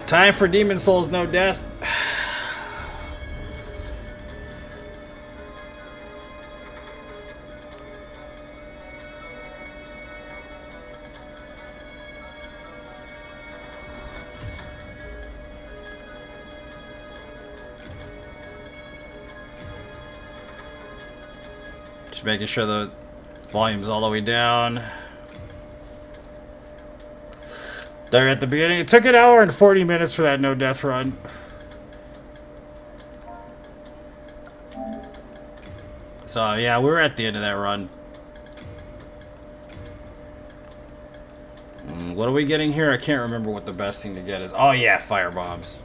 Time for Demon Souls No Death. Just making sure the volume's all the way down. There at the beginning. It took an hour and 40 minutes for that no death run. So yeah, we were at the end of that run. What are we getting here? I can't remember what the best thing to get is. Oh yeah, fire bombs.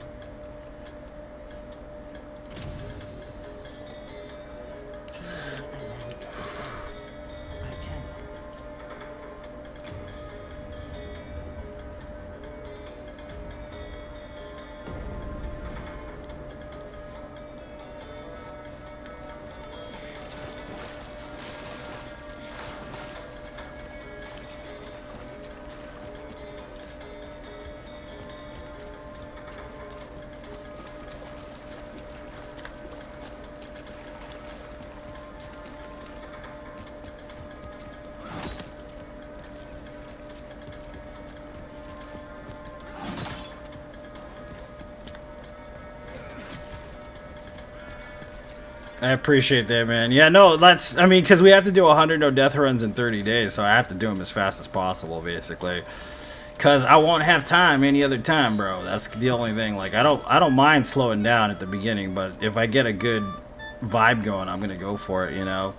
I appreciate that, man. Yeah, no, that's, I mean, because we have to do 100 no death runs in 30 days, so I have to do them as fast as possible, basically. Because I won't have time any other time, bro. That's the only thing. Like, I don't mind slowing down at the beginning, but if I get a good vibe going, I'm going to go for it, you know?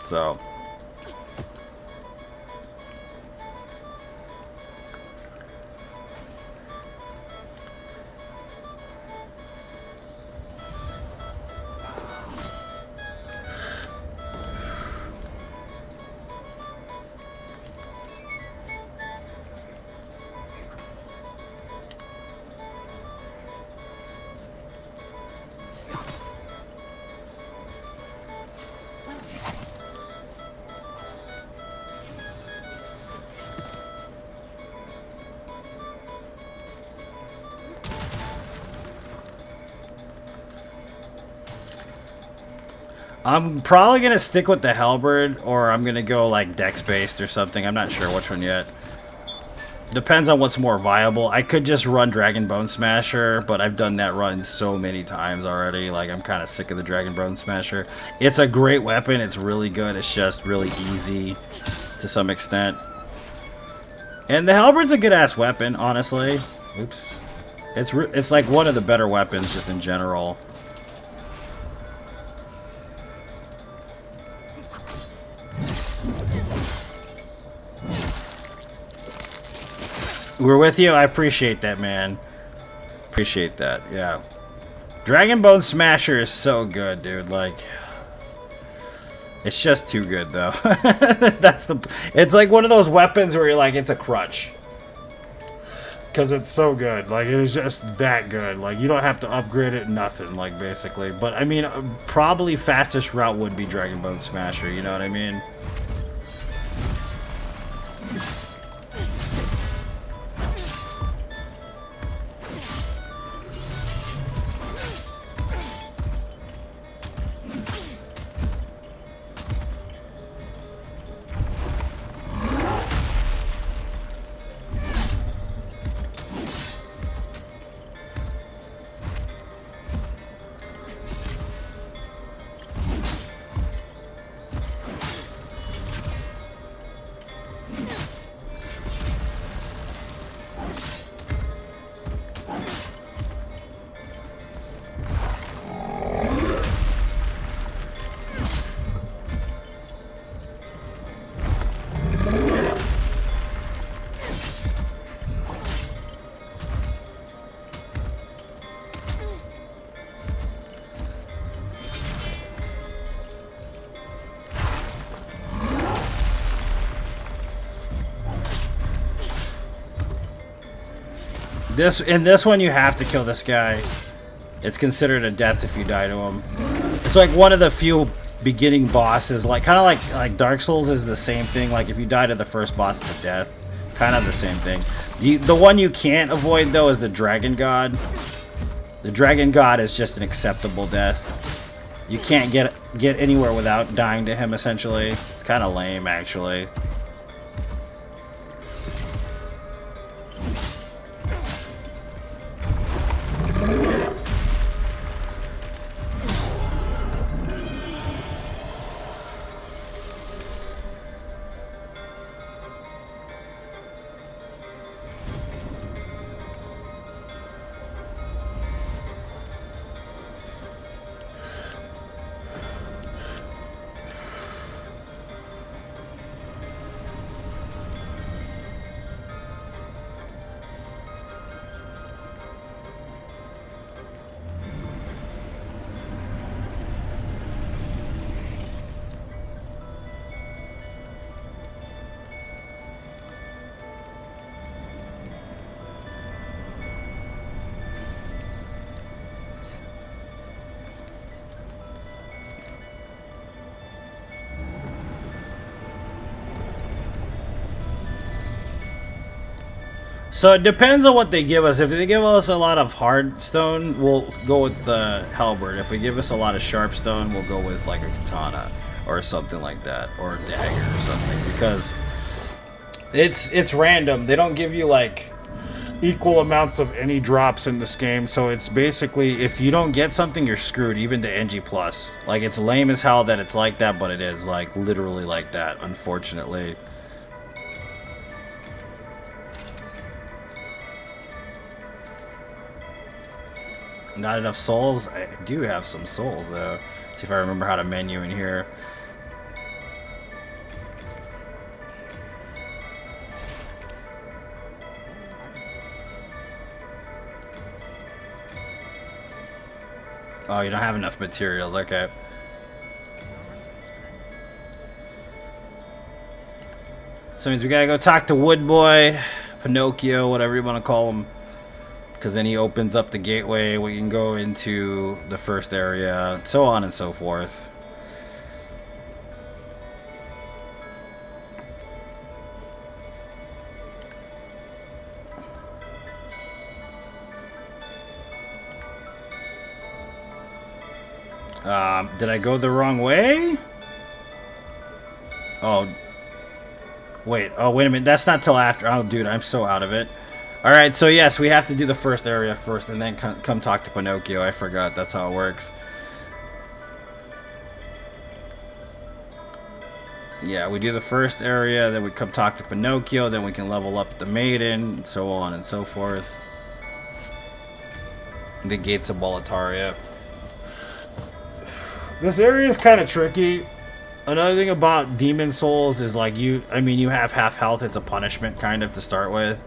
So... I'm probably going to stick with the Halberd, or I'm going to go like dex-based or something. I'm not sure which one yet. Depends on what's more viable. I could just run Dragon Bone Smasher, but I've done that run so many times already. Like, I'm kind of sick of the Dragon Bone Smasher. It's a great weapon. It's really good. It's just really easy to some extent. And the Halberd's a good-ass weapon, honestly. Oops. It's like one of the better weapons just in general. We're with you. I appreciate that, man. Appreciate that. Yeah. Dragon Bone Smasher is so good, dude. Like, it's just too good, though. It's like one of those weapons where you're like, it's a crutch. Because it's so good. Like, it is just that good. Like, you don't have to upgrade it, nothing, like, basically. But, I mean, probably fastest route would be Dragon Bone Smasher, you know what I mean? In this one, you have to kill this guy. It's considered a death if you die to him. It's like one of the few beginning bosses, like kind of like Dark Souls is the same thing. Like if you die to the first boss, it's a death. Kind of the same thing. The one you can't avoid, though, is the Dragon God. The Dragon God is just an acceptable death. You can't get anywhere without dying to him, essentially. It's kind of lame, actually. So it depends on what they give us. If they give us a lot of hard stone, we'll go with the Halberd. If they give us a lot of sharp stone, we'll go with like a katana or something like that, or a dagger or something. Because it's random. They don't give you like equal amounts of any drops in this game. So it's basically, if you don't get something, you're screwed, even to NG+. Like, it's lame as hell that it's like that, but it is like literally like that, unfortunately. Not enough souls? I do have some souls, though. See if I remember how to menu in here. Oh, you don't have enough materials. Okay. So it means we gotta go talk to Wood Boy, Pinocchio, whatever you want to call him. Because then he opens up the gateway, we can go into the first area, so on and so forth. Did I go the wrong way? Oh. Wait, oh, wait a minute, that's not till after. Oh, dude, I'm so out of it. Alright, so yes, we have to do the first area first and then come talk to Pinocchio. I forgot, that's how it works. Yeah, we do the first area, then we come talk to Pinocchio, then we can level up the maiden, and so on and so forth. The Gates of Boletaria. This area is kind of tricky. Another thing about Demon Souls is like you have half health, it's a punishment kind of to start with.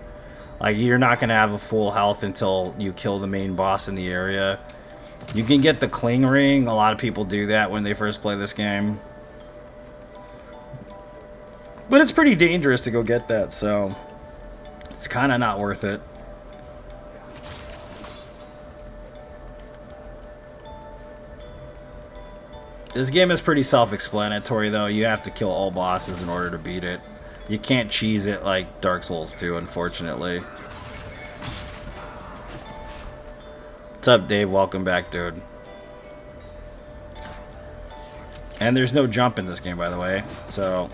Like, you're not going to have a full health until you kill the main boss in the area. You can get the Cling Ring. A lot of people do that when they first play this game. But it's pretty dangerous to go get that, so it's kind of not worth it. This game is pretty self-explanatory, though. You have to kill all bosses in order to beat it. You can't cheese it like Dark Souls 2, unfortunately. What's up, Dave? Welcome back, dude. And there's no jump in this game, by the way, so...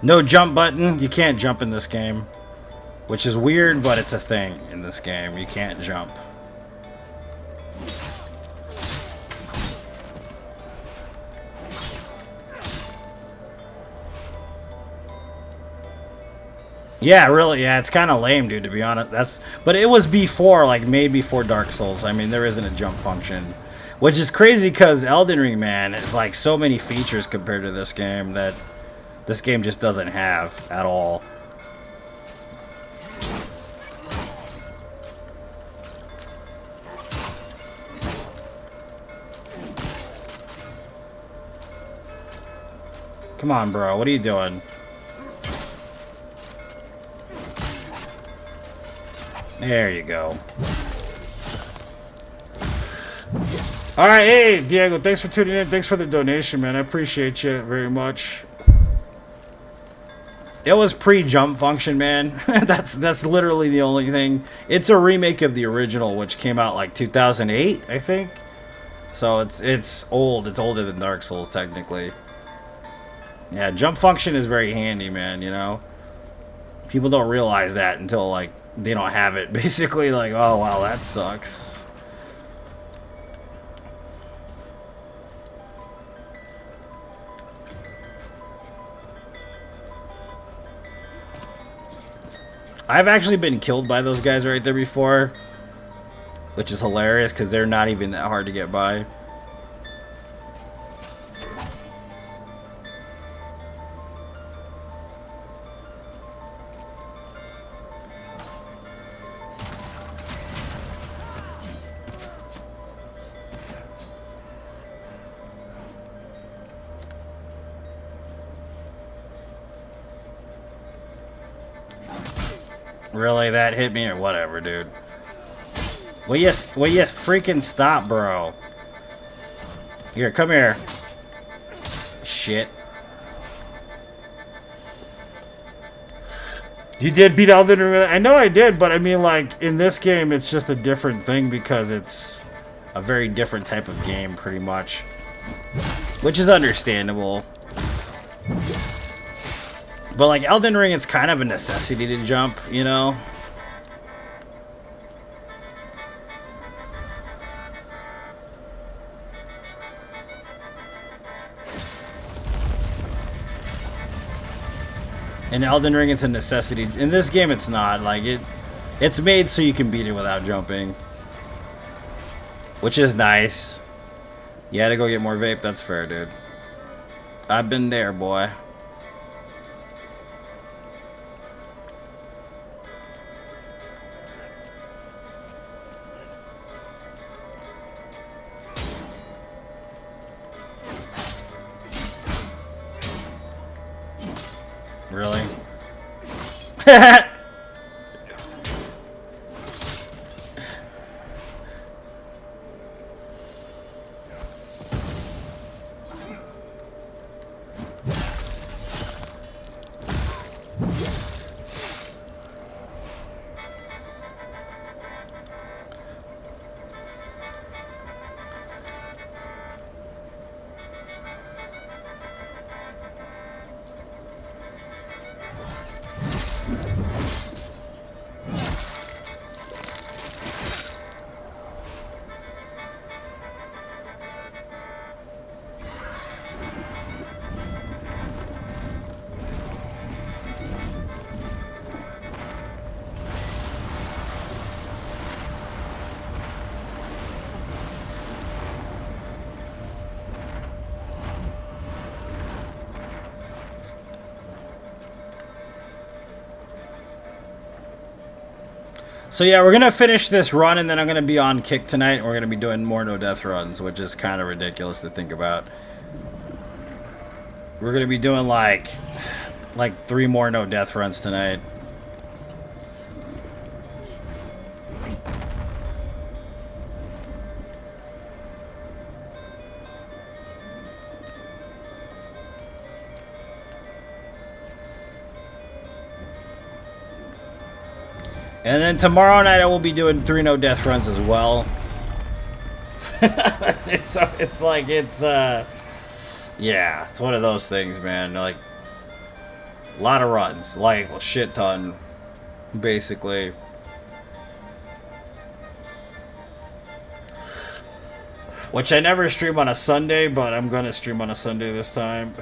No jump button. You can't jump in this game. Which is weird, but it's a thing in this game. You can't jump. Yeah, really. Yeah, it's kind of lame, dude. To be honest, but it was before, like made before Dark Souls. I mean, there isn't a jump function, which is crazy because Elden Ring, man, is like so many features compared to this game that this game just doesn't have at all. Come on, bro. What are you doing? There you go. All right, hey, Diego, thanks for tuning in. Thanks for the donation, man. I appreciate you very much. It was pre-jump function, man. that's literally the only thing. It's a remake of the original, which came out like 2008, I think. So it's old. It's older than Dark Souls, technically. Yeah, jump function is very handy, man, you know? People don't realize that until, like, they don't have it. Basically, like, oh, wow, that sucks. I've actually been killed by those guys right there before, which is hilarious because they're not even that hard to get by. Really, that hit me or whatever, dude. Will you freaking stop, bro? Here, come here. Shit. You did beat Elden Ring? I know I did, but I mean, like, in this game, it's just a different thing because it's a very different type of game, pretty much. Which is understandable. But, like, Elden Ring, it's kind of a necessity to jump, you know? In Elden Ring, it's a necessity. In this game, it's not. Like, it's made so you can beat it without jumping. Which is nice. You had to go get more vape? That's fair, dude. I've been there, boy. Really? So yeah, we're gonna finish this run, and then I'm gonna be on kick tonight. And we're gonna be doing more no death runs, which is kind of ridiculous to think about. We're gonna be doing like 3 more no death runs tonight. And then tomorrow night I will be doing 3 no death runs as well. Yeah, it's one of those things, man. Like, a lot of runs, like a shit ton, basically. Which I never stream on a Sunday, but I'm gonna stream on a Sunday this time.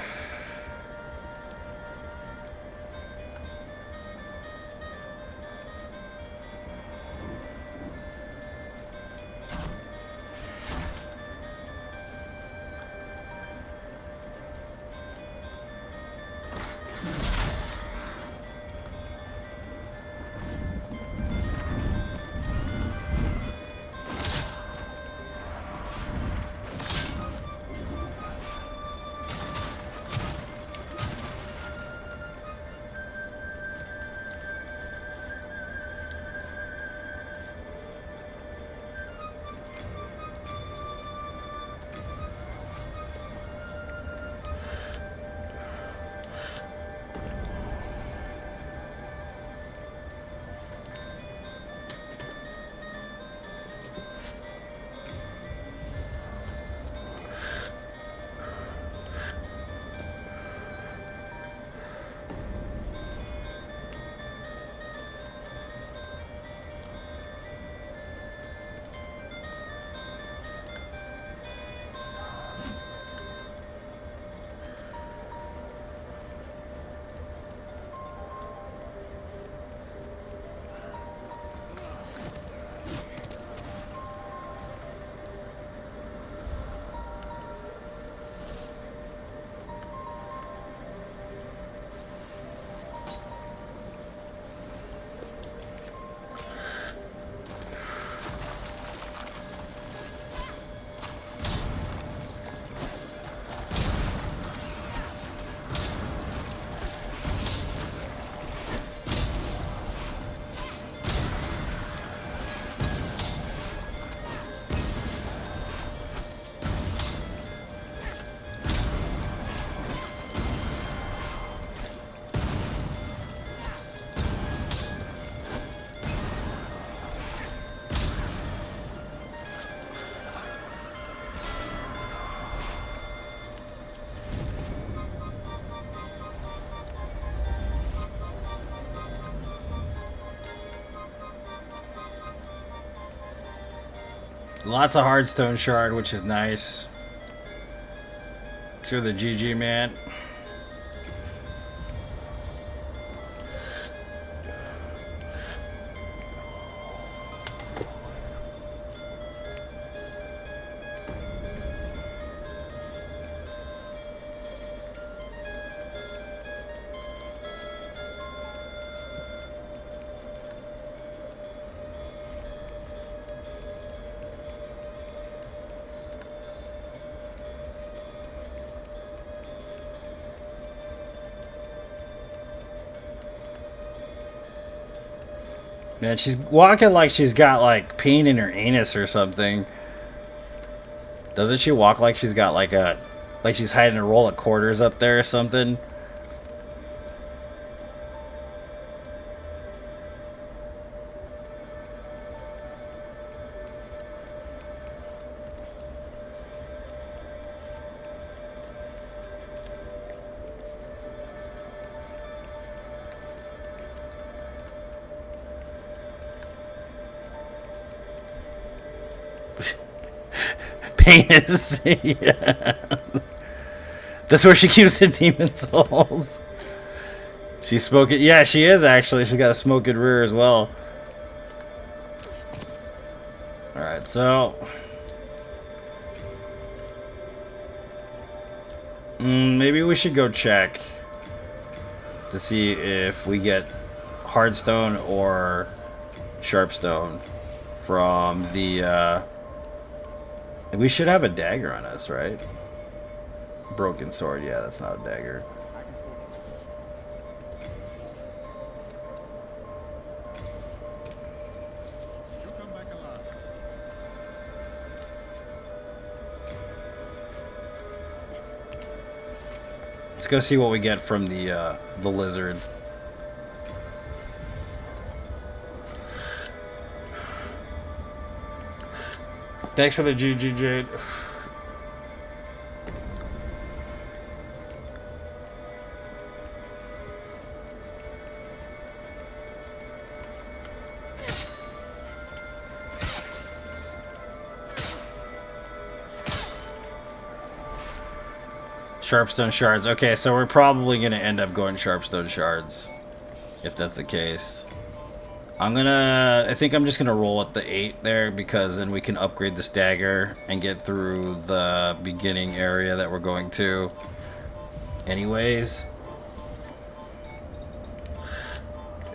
Lots of hardstone shard, which is nice. Let's go to the GG, man. Man, she's walking like she's got like pain in her anus or something. Doesn't she walk like she's got like she's hiding a roll of quarters up there or something? Penis. Yeah. That's where she keeps the demon souls. She's smoking. Yeah, she is actually. She's got a smoking rear as well. Alright, so. Maybe we should go check to see if we get hardstone or sharpstone from the. We should have a dagger on us, right? Broken sword, yeah, that's not a dagger. Let's go see what we get from the lizard. Thanks for the GG, Jade. Sharpstone shards. Okay, so we're probably going to end up going sharpstone shards. If that's the case. I think I'm just going to roll at the 8 there, because then we can upgrade this dagger and get through the beginning area that we're going to. Anyways.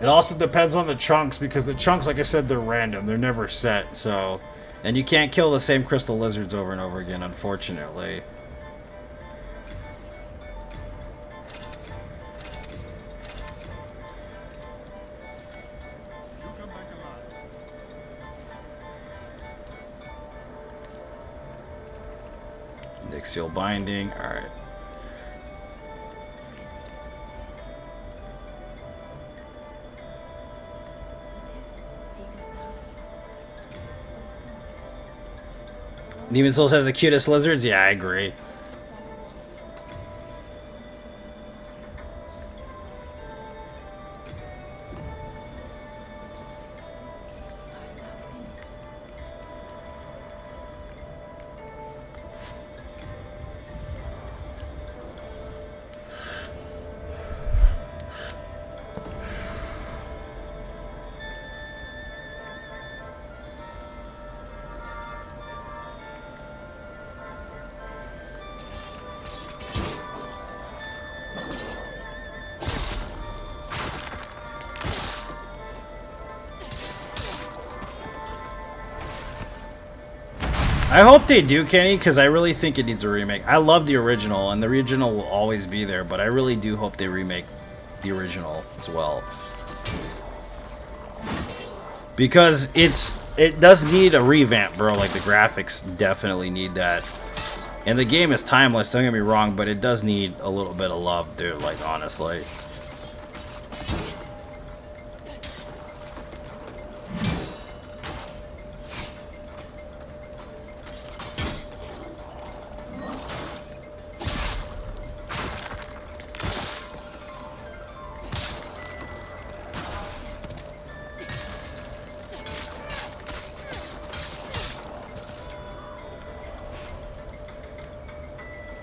It also depends on the chunks, because the chunks, like I said, they're random. They're never set, so. And you can't kill the same crystal lizards over and over again, unfortunately. Seal binding. All right. Demon Souls has the cutest lizards. Yeah, I agree. I hope they do, Kenny, because I really think it needs a remake. I love the original, and the original will always be there, but I really do hope they remake the original as well. Because it does need a revamp, bro. Like, the graphics definitely need that. And the game is timeless, don't get me wrong, but it does need a little bit of love, dude, like, honestly.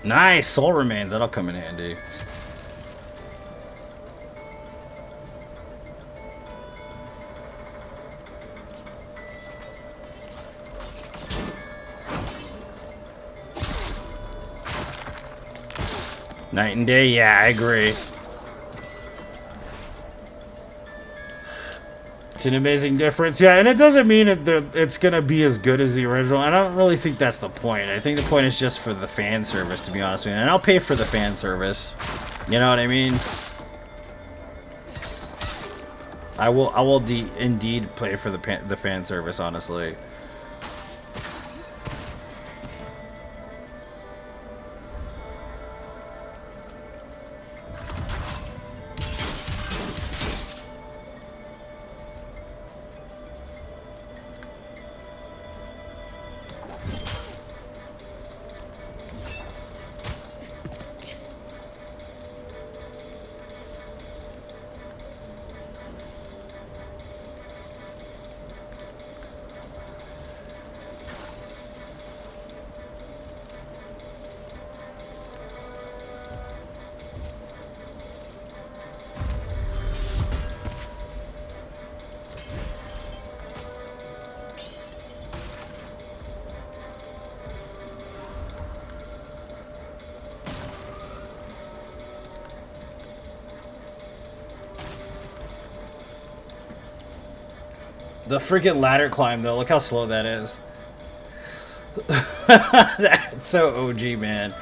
Nice, soul remains. That'll come in handy. Night and day, yeah, I agree. It's an amazing difference. Yeah, and it doesn't mean it's going to be as good as the original. I don't really think that's the point. I think the point is just for the fan service, to be honest with you. And I'll pay for the fan service. You know what I mean? I will indeed pay for the fan service, honestly. The freaking ladder climb, though. Look how slow that is. That's so OG, man.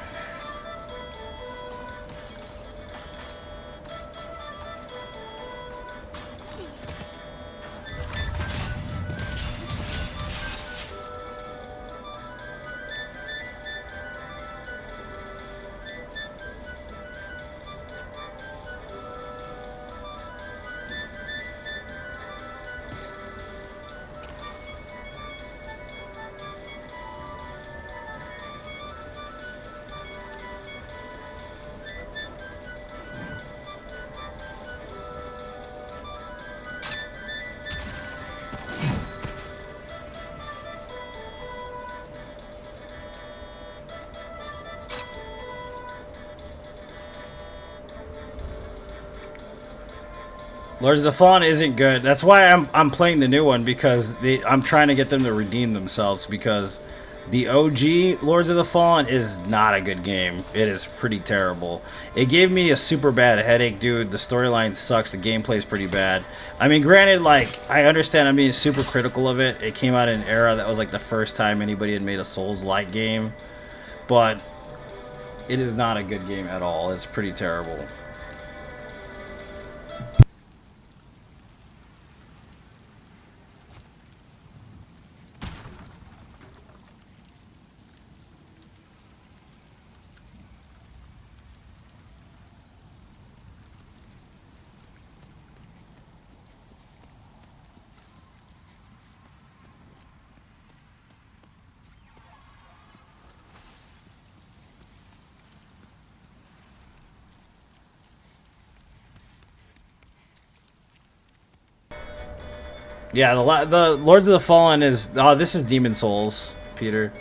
Lords of the Fallen isn't good. That's why I'm playing the new one, because I'm trying to get them to redeem themselves, because the OG Lords of the Fallen is not a good game. It is pretty terrible. It gave me a super bad headache, dude. The storyline sucks. The gameplay's pretty bad. I mean, granted, like, I understand I'm being super critical of it. It came out in an era that was like the first time anybody had made a Souls-like game, but it is not a good game at all. It's pretty terrible. Yeah, the Lords of the Fallen is... Oh, this is Demon Souls, Peter.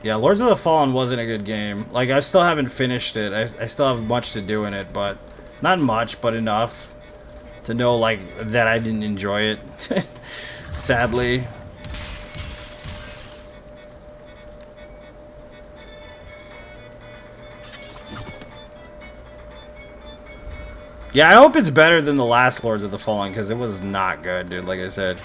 Yeah, Lords of the Fallen wasn't a good game. Like, I still haven't finished it. I still have much to do in it, but... Not much, but enough to know, like, that I didn't enjoy it. Sadly. Yeah, I hope it's better than the last Lords of the Fallen, because it was not good, dude, like I said.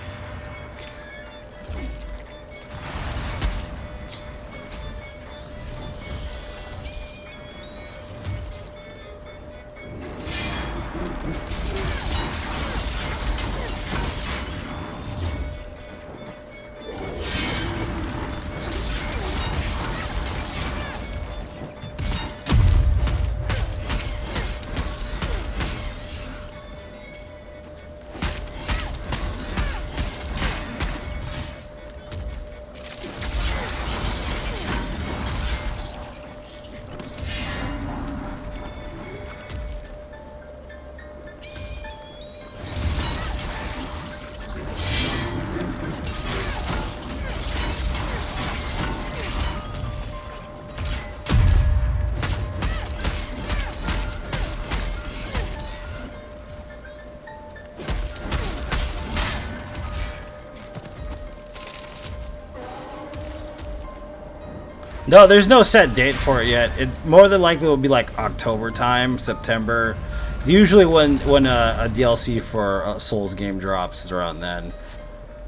No, there's no set date for it yet. It more than likely will be like October time, September. It's usually when a DLC for a Souls game drops is around then.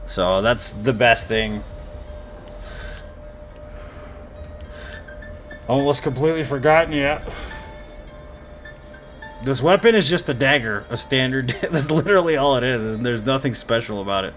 So that's the best thing. Almost completely forgotten yet. This weapon is just a dagger, a standard. That's literally all it is, and there's nothing special about it.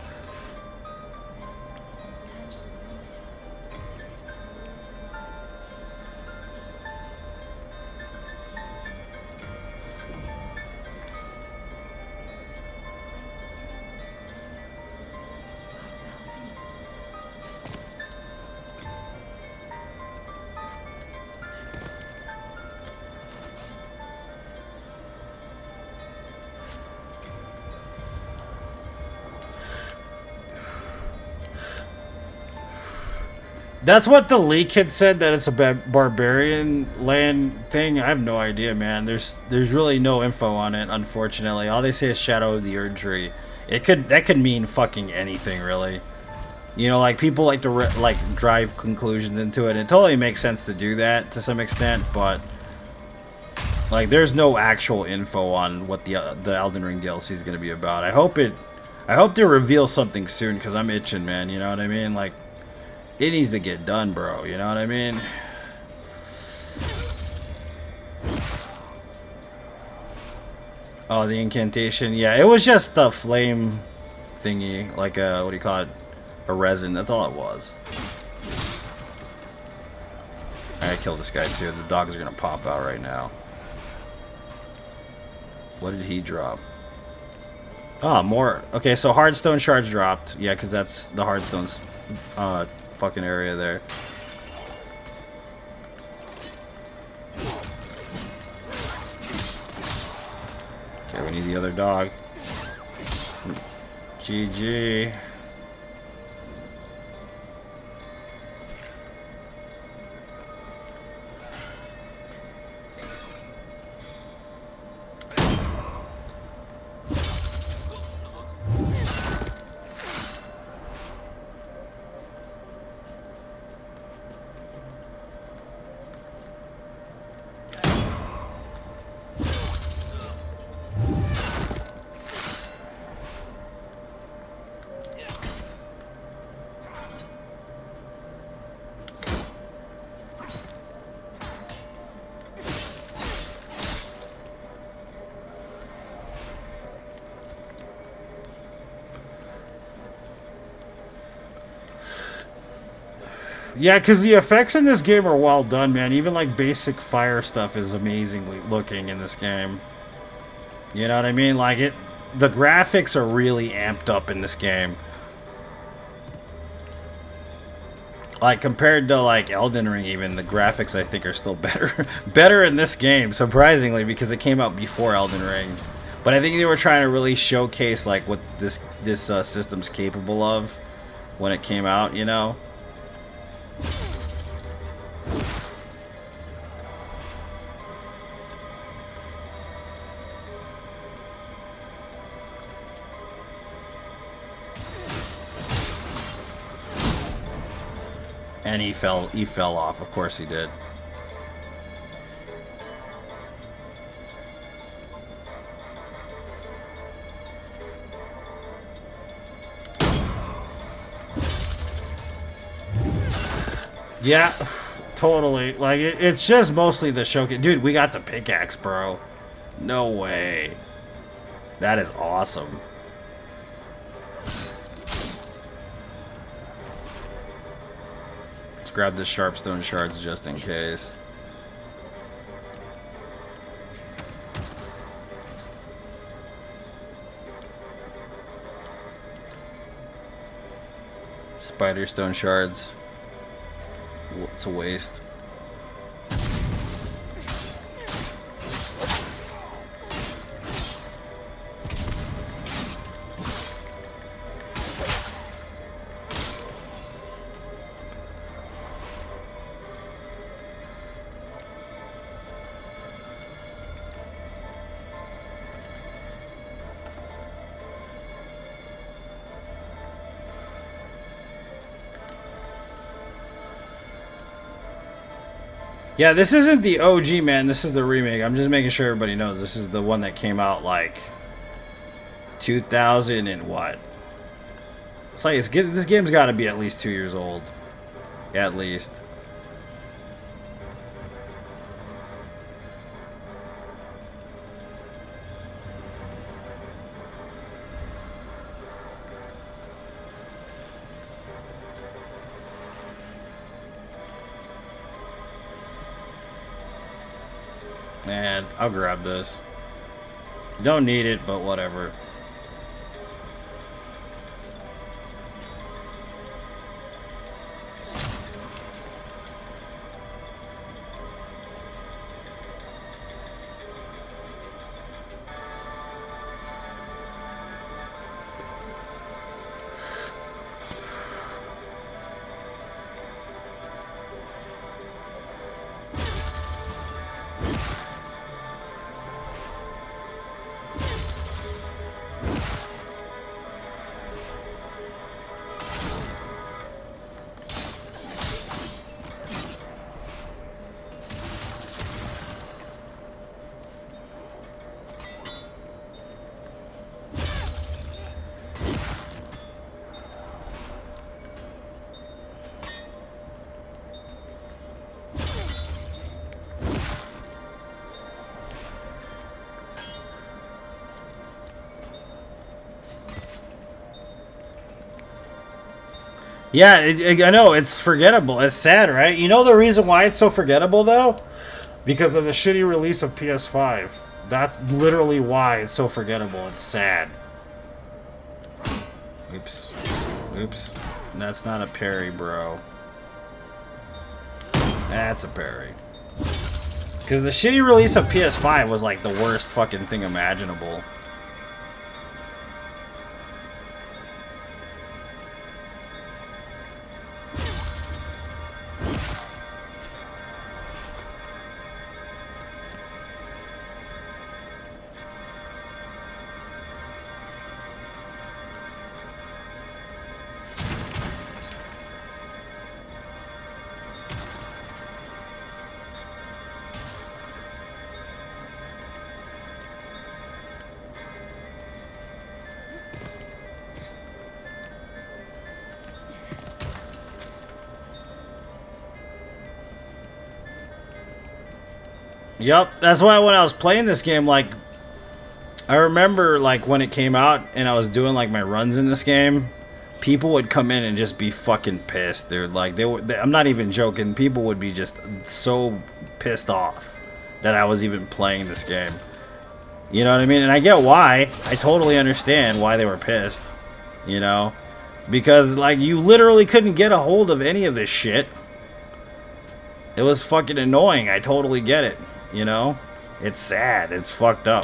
That's what the leak had said, that it's a barbarian land thing. I have no idea, man. There's really no info on it, unfortunately. All they say is Shadow of the Erd Tree. That could mean fucking anything, really. You know, like people like to like drive conclusions into it. It totally makes sense to do that to some extent, but like there's no actual info on what the Elden Ring DLC is going to be about. I hope they reveal something soon, because I'm itching, man. You know what I mean? Like, it needs to get done, bro. You know what I mean? Oh, the incantation. Yeah, it was just a flame thingy. Like a, what do you call it? A resin. That's all it was. I kill this guy too. The dogs are going to pop out right now. What did he drop? Oh, more. Okay, so hardstone shards dropped. Yeah, because that's the hardstone's fucking area there. Okay, we need the other dog. GG. Yeah, because the effects in this game are well done, man. Even like basic fire stuff is amazingly looking in this game. You know what I mean? Like the graphics are really amped up in this game. Like compared to like Elden Ring, even the graphics I think are still better, better in this game. Surprisingly, because it came out before Elden Ring. But I think they were trying to really showcase like what this system's capable of when it came out. You know. And he fell off. Of course he did. Yeah, totally. Like it's just mostly the showcase. Dude, we got the pickaxe, bro. No way. That is awesome. Let's grab the sharpstone shards just in case. Spider stone shards. It's a waste. Yeah, this isn't the OG, man. This is the remake. I'm just making sure everybody knows this is the one that came out like 2000 and what? It's like this game's got to be at least 2 years old, yeah, at least. Man, I'll grab this. Don't need it, but whatever. Yeah, I know, it's forgettable. It's sad, right? You know the reason why it's so forgettable, though? Because of the shitty release of PS5. That's literally why it's so forgettable. It's sad. Oops. Oops. That's not a parry, bro. That's a parry. Because the shitty release of PS5 was like the worst fucking thing imaginable. Yep, that's why when I was playing this game, like, I remember, like, when it came out and I was doing, like, my runs in this game, people would come in and just be fucking pissed, dude. Like, I'm not even joking, people would be just so pissed off that I was even playing this game. You know what I mean? And I get why. I totally understand why they were pissed, you know? Because, like, you literally couldn't get a hold of any of this shit. It was fucking annoying, I totally get it. You know? It's sad. It's fucked up.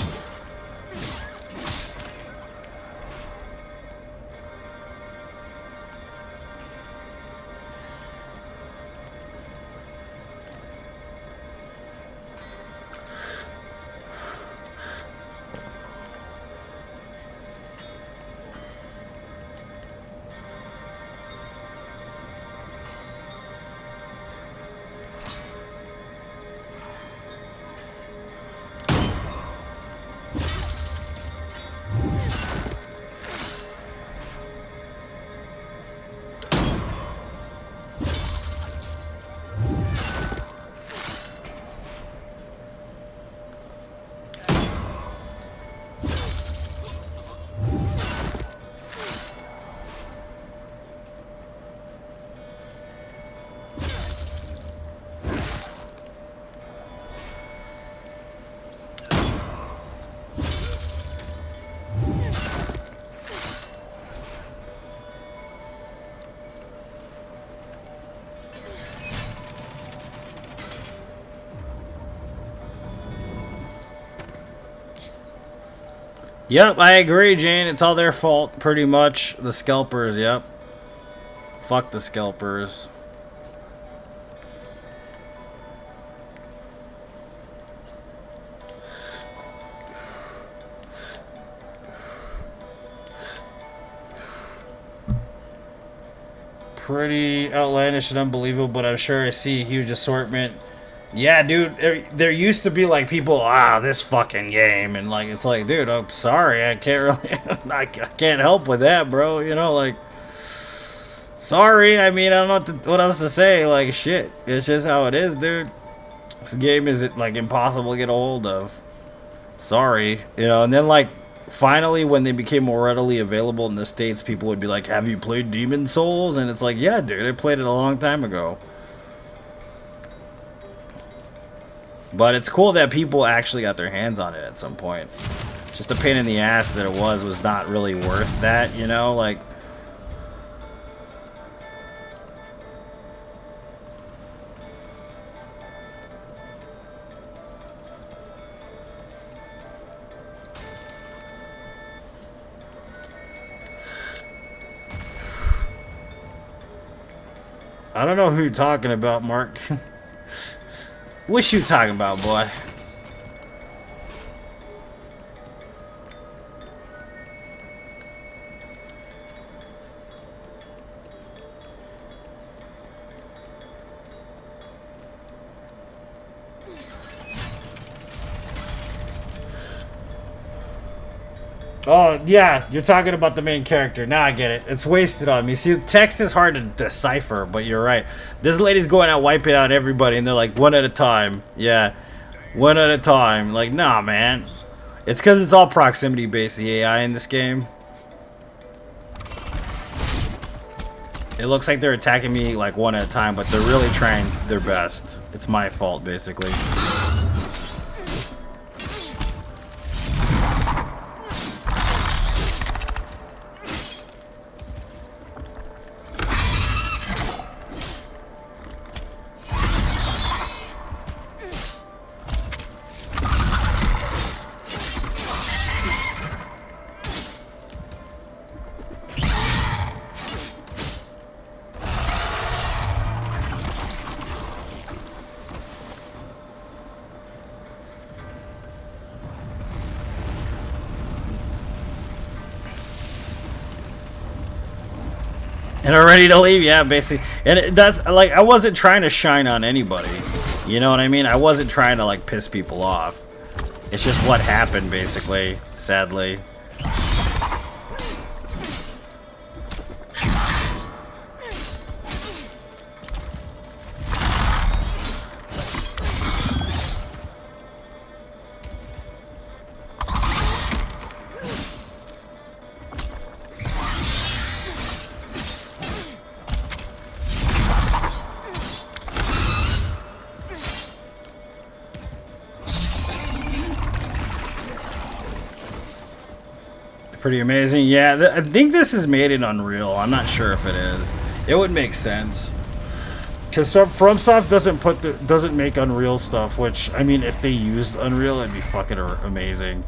Yep, I agree, Jane. It's all their fault, pretty much. The scalpers, yep. Fuck the scalpers. Pretty outlandish and unbelievable, but I'm sure I see a huge assortment. Yeah, dude, there used to be like people, this fucking game, and like it's like, dude, I'm sorry, I can't really, I can't help with that, bro. You know, like, sorry. I mean, I don't know what else to say. Like, shit, it's just how it is, dude. This game is like impossible to get a hold of. Sorry, you know. And then like, finally, when they became more readily available in the States, people would be like, "Have you played Demon Souls?" And it's like, yeah, dude, I played it a long time ago. But it's cool that people actually got their hands on it at some point. Just a pain in the ass that it was not really worth that, you know? Like, I don't know who you're talking about, Mark. What you talking about, boy? Oh, yeah, you're talking about the main character. Now I get it. It's wasted on me. See, text is hard to decipher, but you're right. This lady's going out wiping out everybody, and they're like, one at a time. Yeah, one at a time. Like, nah, man. It's because it's all proximity-based, the AI in this game. It looks like they're attacking me, like, one at a time, but they're really trying their best. It's my fault, basically. And are ready to leave, yeah, basically. And that's like, I wasn't trying to shine on anybody. You know what I mean? I wasn't trying to like piss people off. It's just what happened, basically, sadly. Pretty amazing. Yeah, I think this is made in Unreal. I'm not sure if it is. It would make sense. Because FromSoft doesn't make Unreal stuff, which, I mean, if they used Unreal, it'd be fucking amazing.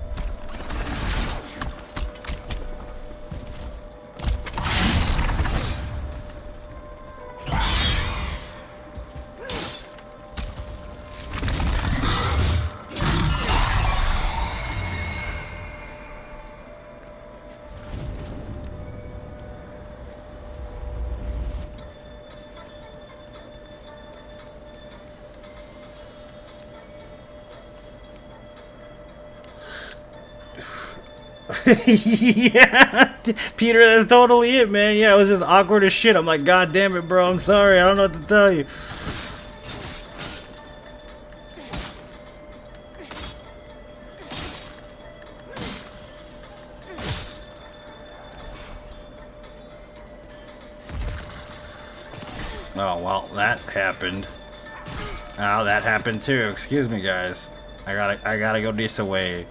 Yeah, Peter, that's totally it, man. Yeah, it was just awkward as shit. I'm like, God damn it, bro. I'm sorry. I don't know what to tell you. Oh, well, that happened. Oh, that happened too. Excuse me, guys. I gotta go this away.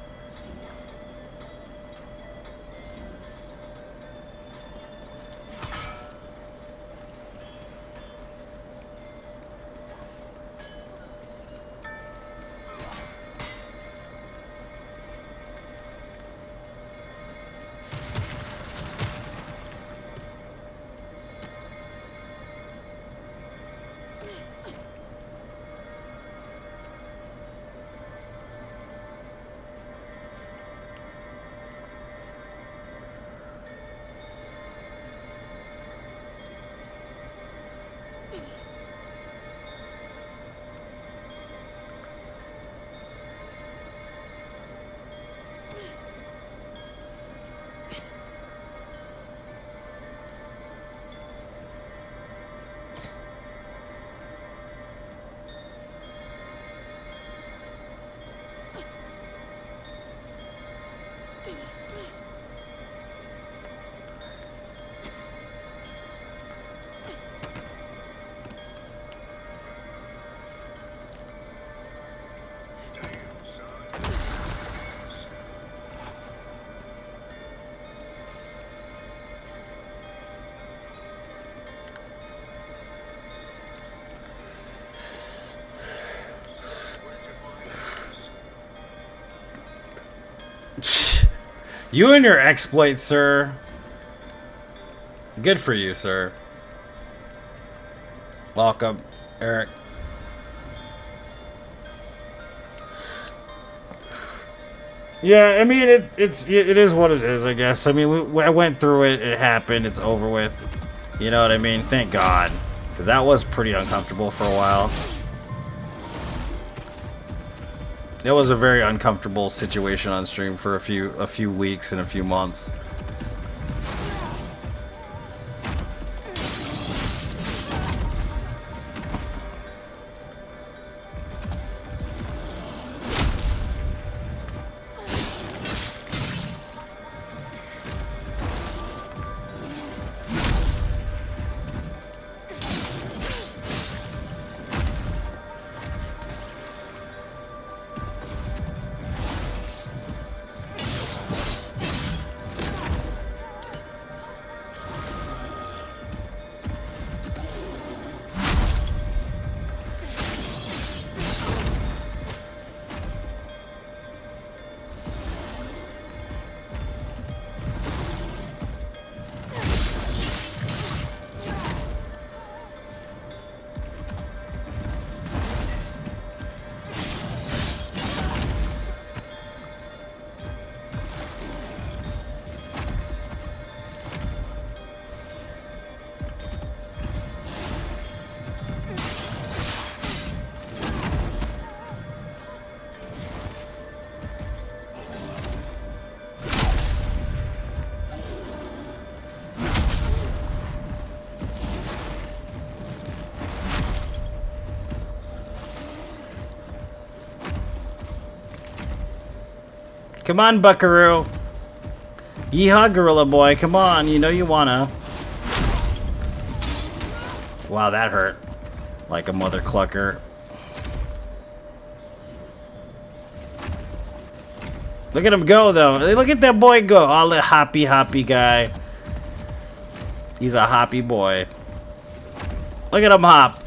You and your exploits, sir. Good for you, sir. Welcome, Eric. Yeah, I mean it is what it is, I guess. I mean, I went through it. It happened. It's over with. You know what I mean? Thank God, because that was pretty uncomfortable for a while. It was a very uncomfortable situation on stream for a few weeks and a few months. Come on, Buckaroo. Yeehaw, Gorilla Boy. Come on, you know you wanna. Wow, that hurt. Like a mother clucker. Look at him go, though. Look at that boy go. Oh, the hoppy guy. He's a hoppy boy. Look at him hop.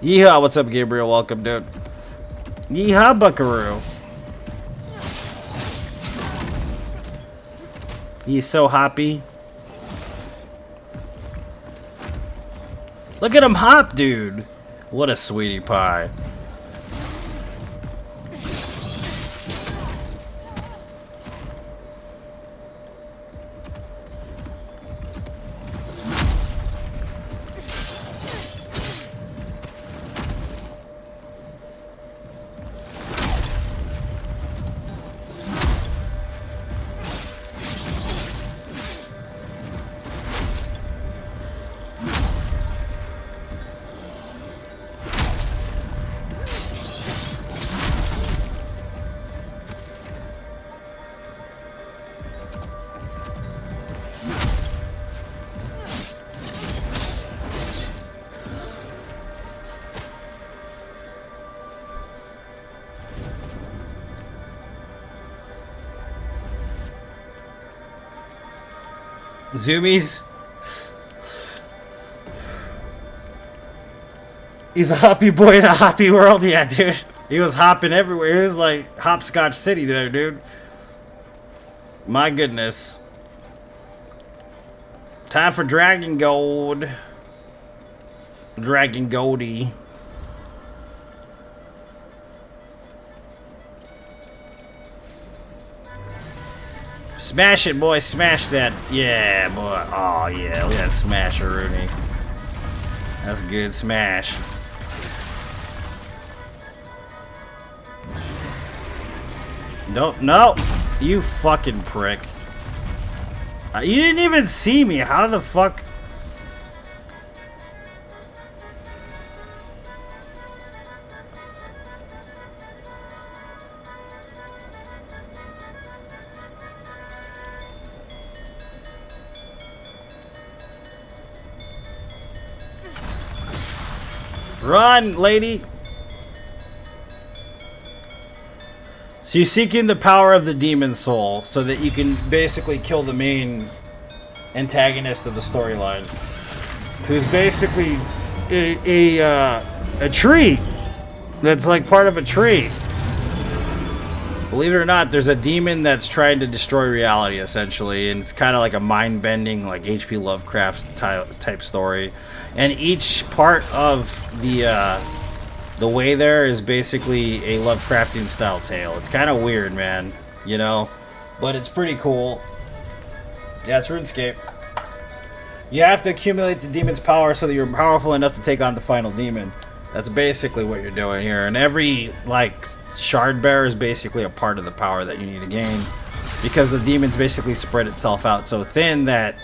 Yeehaw, what's up, Gabriel? Welcome, dude. Yeehaw, Buckaroo. He's so hoppy. Look at him hop, dude. What a sweetie pie. Zoomies. He's a hoppy boy in a hoppy world, yeah, dude. He was hopping everywhere. He was like Hopscotch City there, dude. My goodness. Time for Dragon Gold. Dragon Goldie. Smash it, boy. Smash that. Yeah, boy. Oh, yeah. Look at that smasher, Rooney. That's a good smash. No. You fucking prick. You didn't even see me. How the fuck? Run, lady! So you're seeking the power of the demon soul so that you can basically kill the main antagonist of the storyline, who's basically a tree that's like part of a tree. Believe it or not, there's a demon that's trying to destroy reality, essentially, and it's kind of like a mind-bending, like H.P. Lovecraft type story. And each part of the way there is basically a Lovecraftian style tale. It's kind of weird, man, you know, but it's pretty cool. Yeah, it's RuneScape. You have to accumulate the demon's power so that you're powerful enough to take on the final demon. That's basically what you're doing here. And every, like, shard bearer is basically a part of the power that you need to gain. Because the demons basically spread itself out so thin that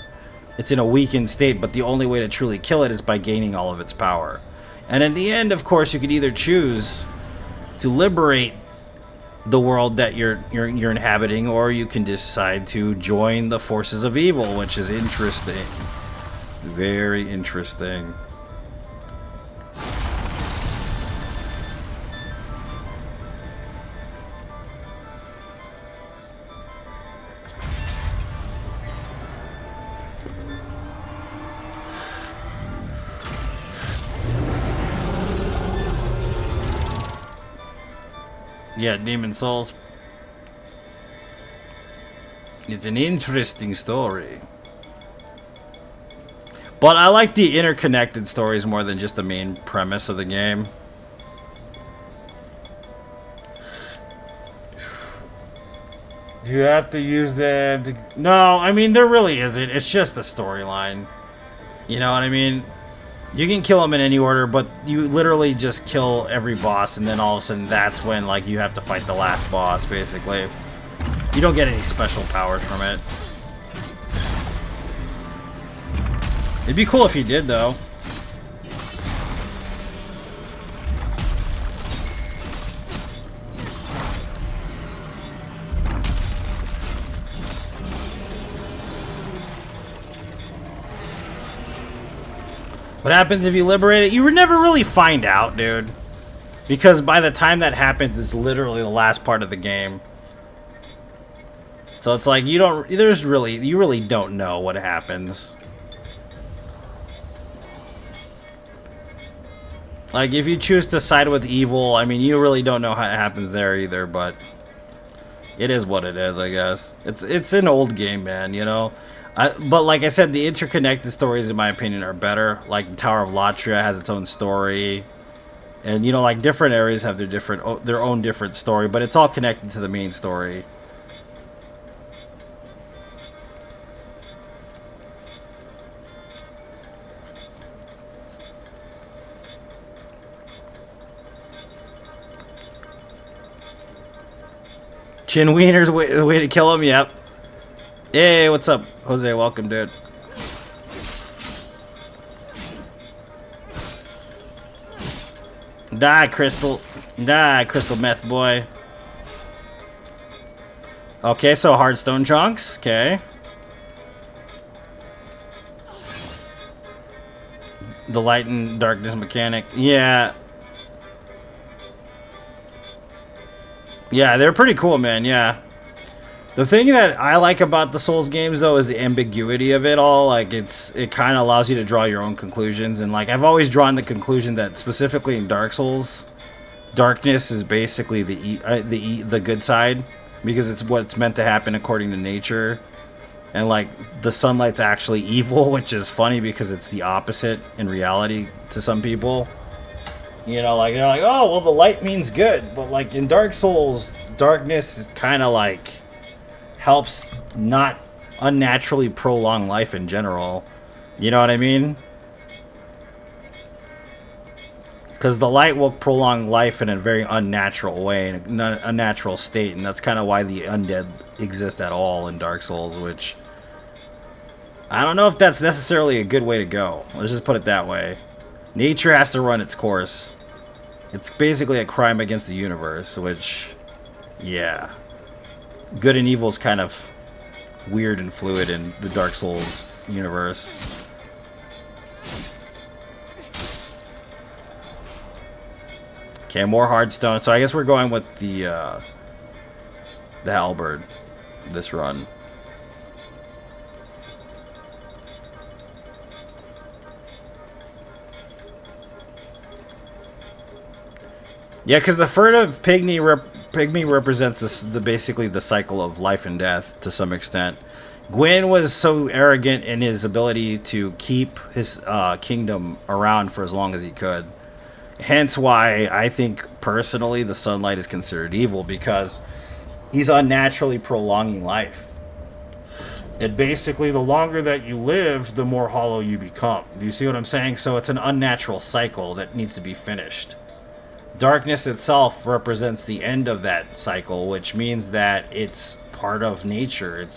it's in a weakened state, but the only way to truly kill it is by gaining all of its power. And in the end, of course, you could either choose to liberate the world that you're inhabiting, or you can decide to join the forces of evil, which is interesting. Very interesting. Yeah, Demon Souls. It's an interesting story. But I like the interconnected stories more than just the main premise of the game. You have to use them to... No, I mean, there really isn't. It's just the storyline. You know what I mean? You can kill them in any order, but you literally just kill every boss, and then all of a sudden that's when, like, you have to fight the last boss, basically. You don't get any special powers from it. It'd be cool if you did, though. What happens if you liberate it? You would never really find out, dude. Because by the time that happens, it's literally the last part of the game. So it's like, you really don't know what happens. Like, if you choose to side with evil, I mean, you really don't know how it happens there either, but it is what it is, I guess. It's an old game, man, you know? But like I said, the interconnected stories, in my opinion, are better. Like, the Tower of Latria has its own story. And, you know, like, different areas have their own different story, but it's all connected to the main story. Chin Wiener's way to kill him? Yep. Hey, what's up, Jose? Welcome, dude. Die, Crystal. Die, Crystal Meth Boy. Okay, so Hardstone Chunks. Okay. The light and darkness mechanic. Yeah. Yeah, they're pretty cool, man. Yeah. The thing that I like about the Souls games, though, is the ambiguity of it all. Like, it kind of allows you to draw your own conclusions. And, like, I've always drawn the conclusion that, specifically in Dark Souls, darkness is basically the good side. Because it's what's meant to happen according to nature. And, like, the sunlight's actually evil, which is funny because it's the opposite in reality to some people. You know, like, they're like, oh, well, the light means good. But, like, in Dark Souls, darkness is kind of, like, helps not unnaturally prolong life in general. You know what I mean? Because the light will prolong life in a very unnatural way, in an unnatural state. And that's kind of why the undead exist at all in Dark Souls, which... I don't know if that's necessarily a good way to go. Let's just put it that way. Nature has to run its course. It's basically a crime against the universe, which, yeah. Good and evil is kind of weird and fluid in the Dark Souls universe. Okay, more hardstone. So I guess we're going with the halberd this run. Yeah, because the furtive pygmy represents basically the cycle of life and death to some extent. Gwyn was so arrogant in his ability to keep his kingdom around for as long as he could. Hence why I think personally the sunlight is considered evil, because he's unnaturally prolonging life. And basically, the longer that you live, the more hollow you become. Do you see what I'm saying? So it's an unnatural cycle that needs to be finished. Darkness itself represents the end of that cycle, which means that it's part of nature.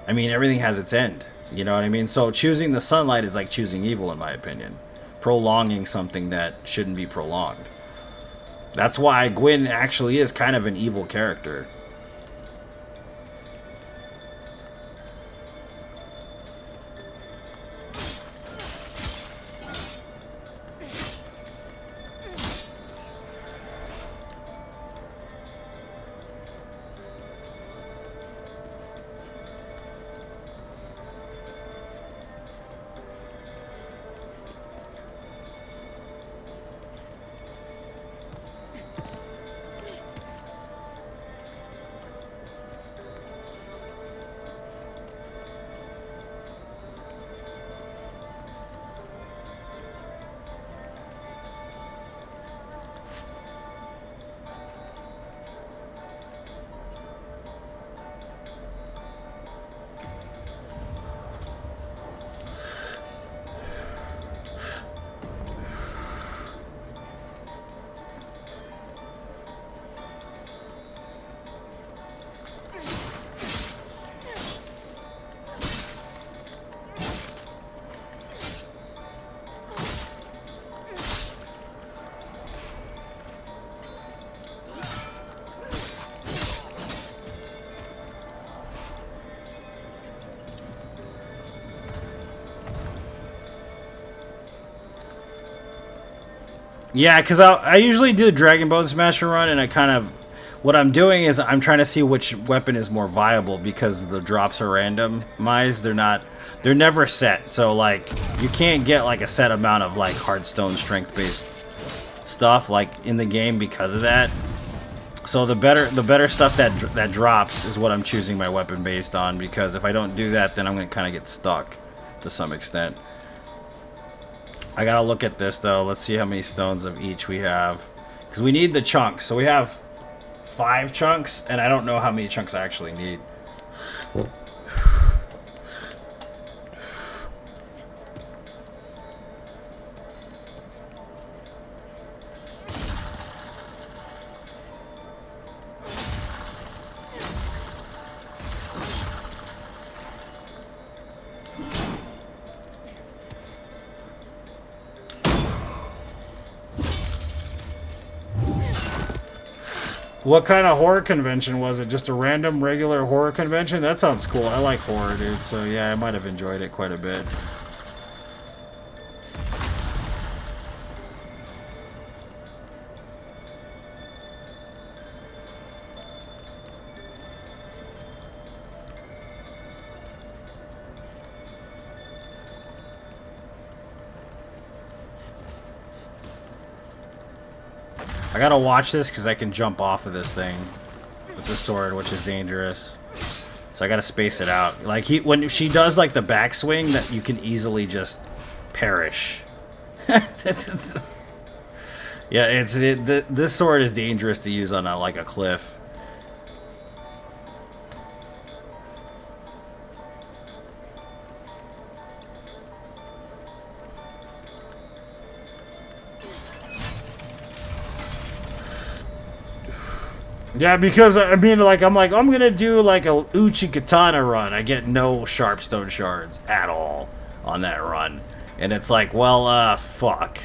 I mean, everything has its end. You know what I mean? So choosing the sunlight is like choosing evil, in my opinion. Prolonging something that shouldn't be prolonged. That's why Gwyn actually is kind of an evil character. Yeah, because I usually do Dragon Bone Smasher run, and I kind of... What I'm doing is I'm trying to see which weapon is more viable, because the drops are randomized. They're never set. So, like, you can't get, like, a set amount of, like, hardstone strength-based stuff, like, in the game because of that. So the better stuff that drops is what I'm choosing my weapon based on, because if I don't do that, then I'm going to kind of get stuck to some extent. I gotta look at this though. Let's see how many stones of each we have, because we need the chunks. So we have 5 chunks, and I don't know how many chunks I actually need. What kind of horror convention was it? Just a random, regular horror convention? That sounds cool. I like horror, dude. So yeah, I might have enjoyed it quite a bit. I gotta watch this because I can jump off of this thing with the sword, which is dangerous. So I gotta space it out. Like when she does like the backswing, that you can easily just perish. Yeah, this sword is dangerous to use on like a cliff. Yeah, because I mean, like, I'm gonna do like a Uchi Katana run. I get no Sharpstone shards at all on that run, and it's like, well, fuck.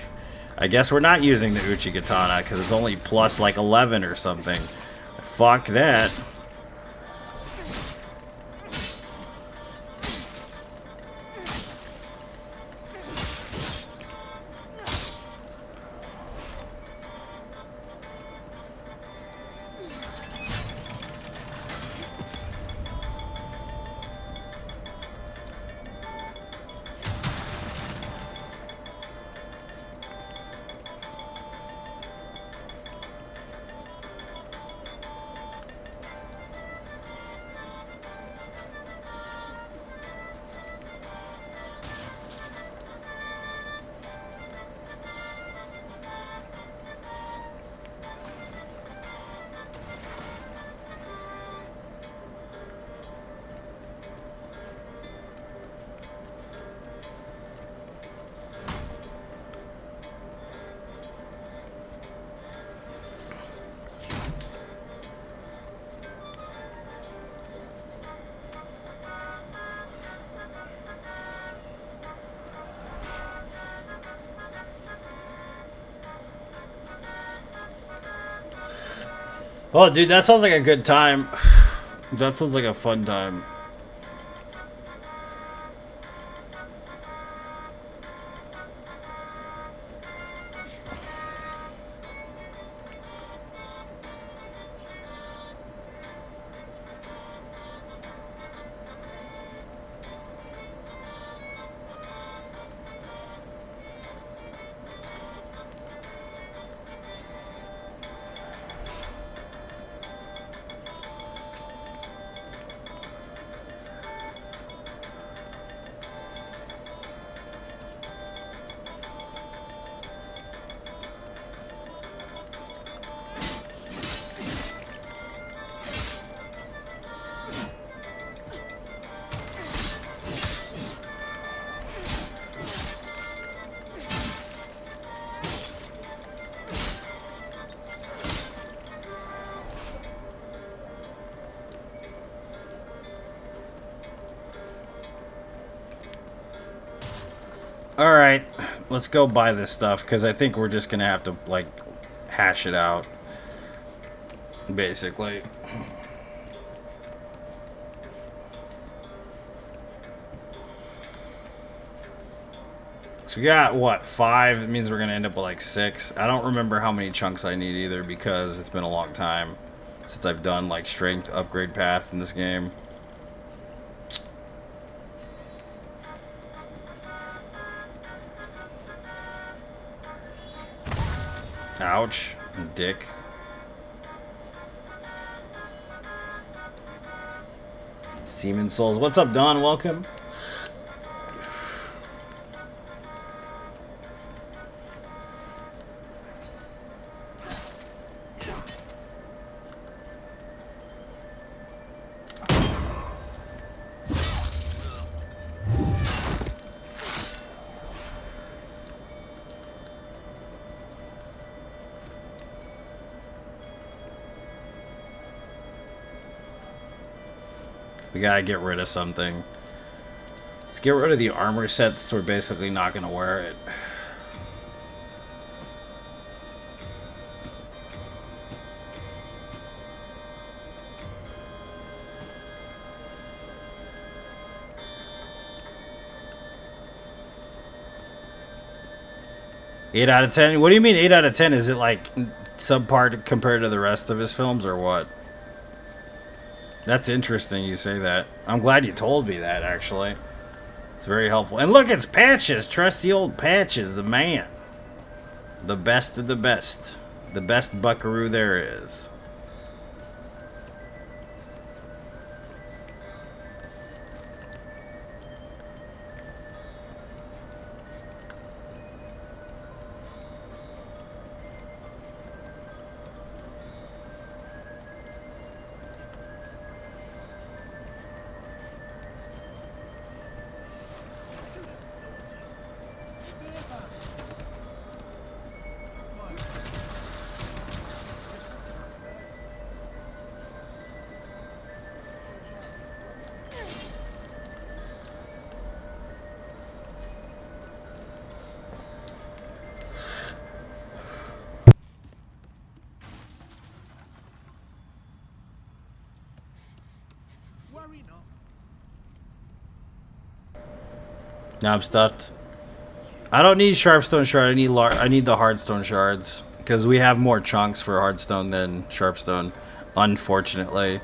I guess we're not using the Uchi Katana because it's only plus like 11 or something. Fuck that. Oh, dude, that sounds like a good time. That sounds like a fun time. Alright, let's go buy this stuff, because I think we're just going to have to, like, hash it out. Basically. So we got, what, 5? It means we're going to end up with, like, 6. I don't remember how many chunks I need either, because it's been a long time since I've done, like, strength upgrade path in this game. Ouch, dick. Seaman Souls. What's up, Don? Welcome. We gotta get rid of something. Let's get rid of the armor sets, so we're basically not gonna wear it. Eight out of 10? What do you mean 8 out of 10? Is it like subpar compared to the rest of his films, or what? That's interesting you say that. I'm glad you told me that, actually. It's very helpful. And look, it's Patches. Trusty old Patches, the man. The best of the best. The best buckaroo there is. Now I'm stuffed. I don't need Sharpstone Shard. I need the Hardstone Shards, because we have more chunks for Hardstone than Sharpstone, unfortunately.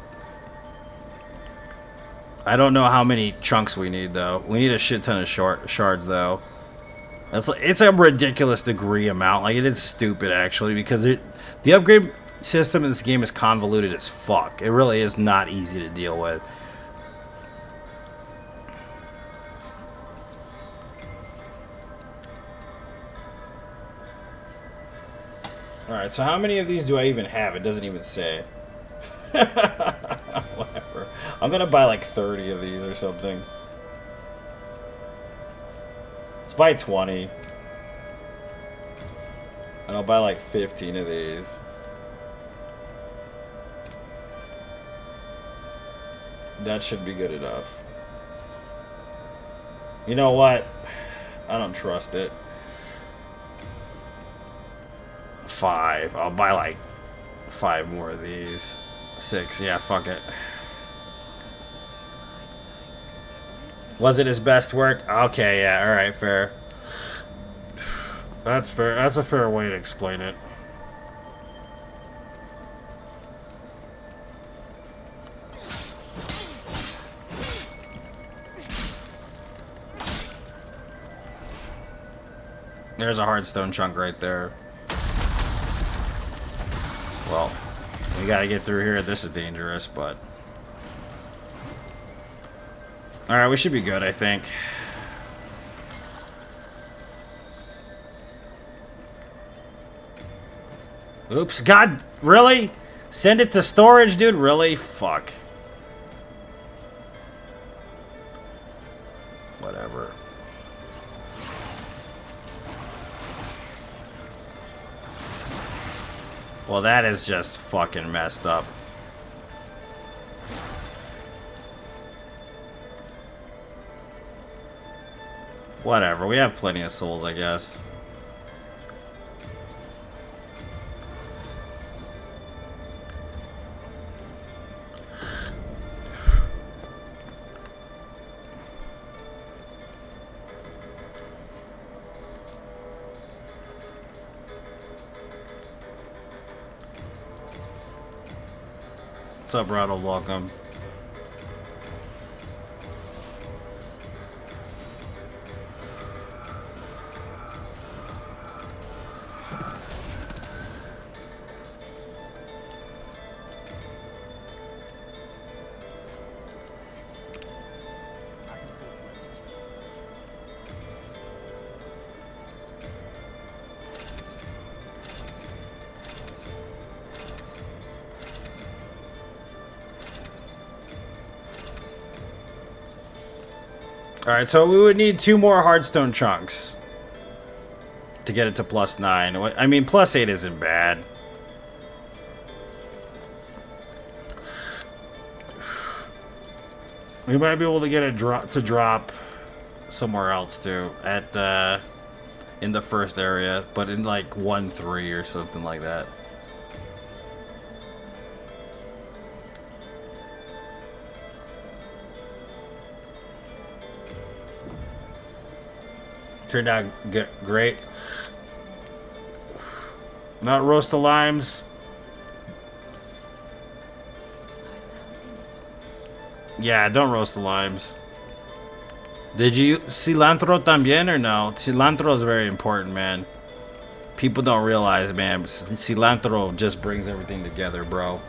I don't know how many chunks we need, though. We need a shit ton of shards, though. It's a ridiculous degree amount. Like, it is stupid, actually, because the upgrade system in this game is convoluted as fuck. It really is not easy to deal with. Alright, so how many of these do I even have? It doesn't even say. Whatever. I'm gonna buy like 30 of these or something. Let's buy 20. And I'll buy like 15 of these. That should be good enough. You know what? I don't trust it. 5. I'll buy like 5 more of these. 6, yeah, fuck it. Was it his best work? Okay, yeah, alright, fair. That's fair. That's a fair way to explain it. There's a hard stone chunk right there. Well, we gotta get through here. This is dangerous, but... Alright, we should be good, I think. Oops, God, really? Send it to storage, dude? Really? Fuck. Whatever. Well, that is just fucking messed up. Whatever, we have plenty of souls, I guess. What's up, Ronald? Welcome. Alright, so we would need 2 more hardstone chunks to get it to +9. I mean, +8 isn't bad. We might be able to get it drop somewhere else too, at in the first area, but in like 1-3 or something like that. Turned out great. Not roast the limes. Yeah, don't roast the limes. Did you cilantro también or no? Cilantro is very important, man. People don't realize, man. Cilantro just brings everything together, bro.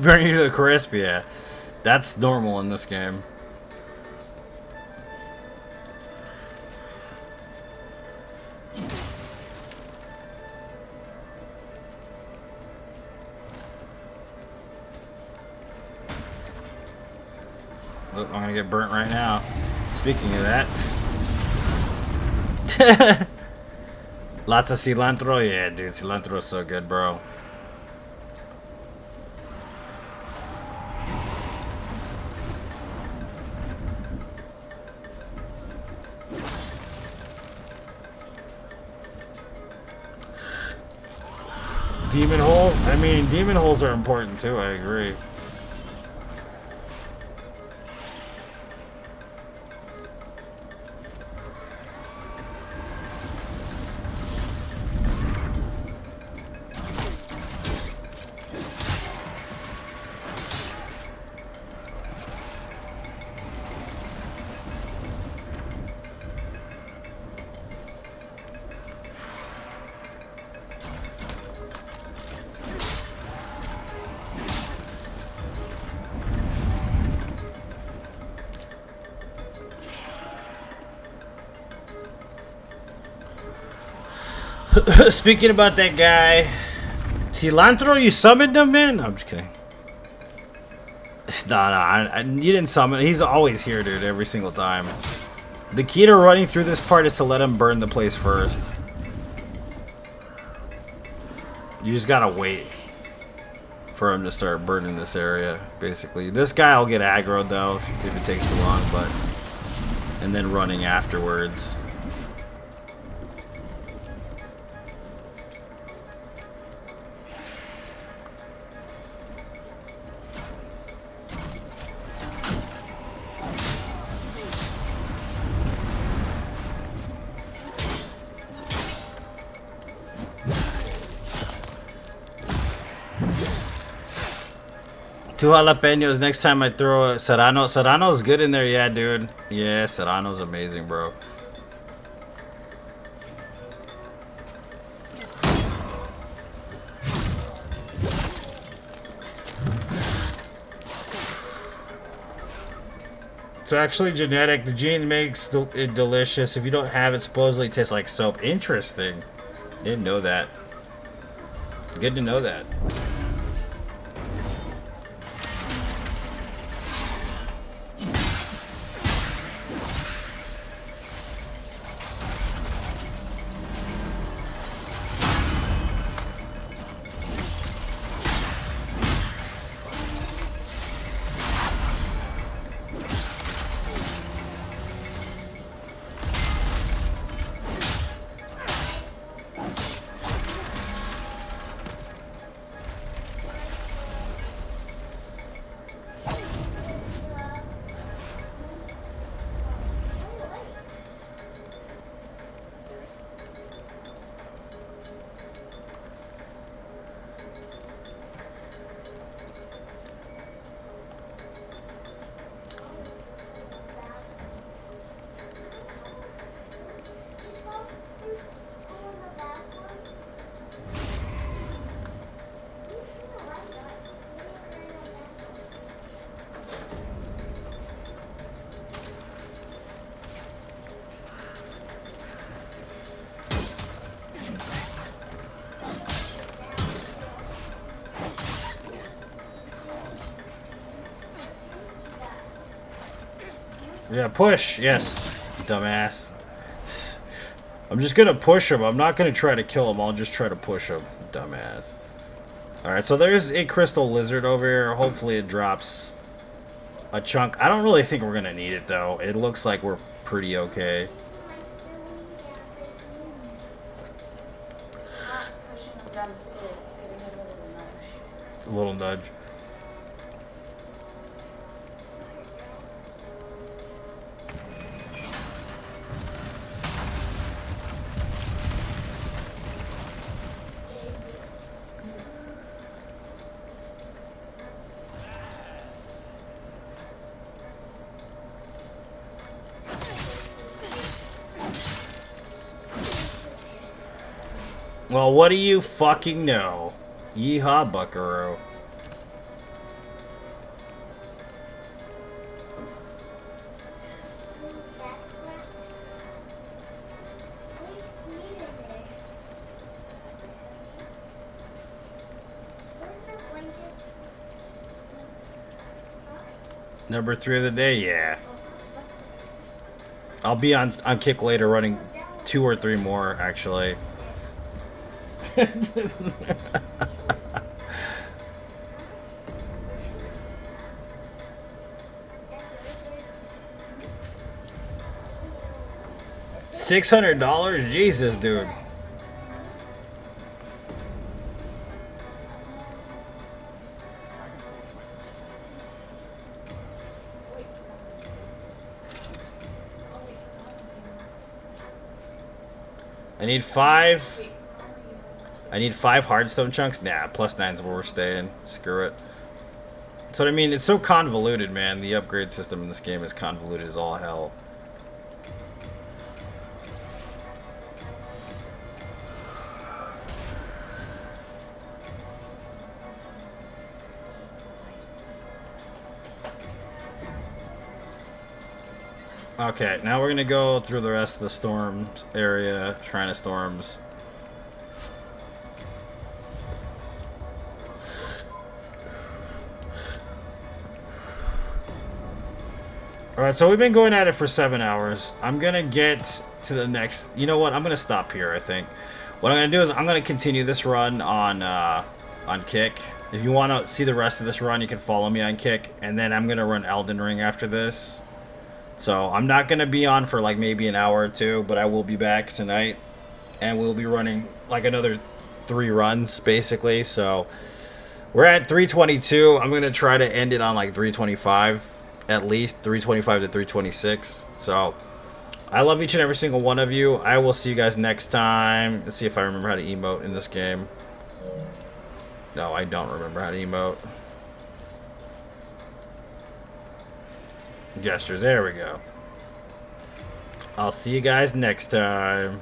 Burn you to a crisp, yeah. That's normal in this game. Look, I'm gonna get burnt right now. Speaking of that. Lots of cilantro? Yeah, dude, cilantro is so good, bro. Demon holes? I mean, demon holes are important too, I agree. Speaking about that guy, cilantro, you summoned him, man? No, I'm just kidding. Nah, you didn't summon. He's always here, dude, every single time. The key to running through this part is to let him burn the place first. You just gotta wait for him to start burning this area, basically. This guy will get aggroed, though, if it takes too long, but... And then running afterwards. Two jalapenos next time I throw a Serrano. Serrano's good in there, yeah, dude. Yeah, Serrano's amazing, bro. It's actually genetic. The gene makes it delicious. If you don't have it, supposedly it tastes like soap. Interesting. Didn't know that. Good to know that. Yeah, push. Yes, dumbass. I'm just gonna push him. I'm not gonna try to kill him. I'll just try to push him, dumbass. Alright, so there's a crystal lizard over here. Hopefully it drops a chunk. I don't really think we're gonna need it, though. It looks like we're pretty okay. It's not pushing them down the stairs. It's giving him a little nudge. A little nudge. Well, what do you fucking know? Yeehaw, buckaroo. Number 3 of the day, yeah. I'll be on kick later running 2 or 3 more, actually. $600? Jesus, dude. I need 5. I need 5 hardstone chunks? Nah, +9's where we're staying. Screw it. That's what I mean. It's so convoluted, man. The upgrade system in this game is convoluted as all hell. Okay, now we're gonna go through the rest of the storms area, Shrine of Storms. Alright, so we've been going at it for 7 hours. I'm gonna get to the next... You know what? I'm gonna stop here, I think. What I'm gonna do is I'm gonna continue this run on Kick. If you want to see the rest of this run, you can follow me on Kick. And then I'm gonna run Elden Ring after this. So I'm not gonna be on for like maybe an hour or two, but I will be back tonight. And we'll be running like another 3 runs, basically. So we're at 322. I'm gonna try to end it on like 325. At least 325 to 326. So I love each and every single one of you. I will see you guys next time. Let's see if I remember how to emote in this game. No, I don't remember how to emote. Gestures, there we go. I'll see you guys next time.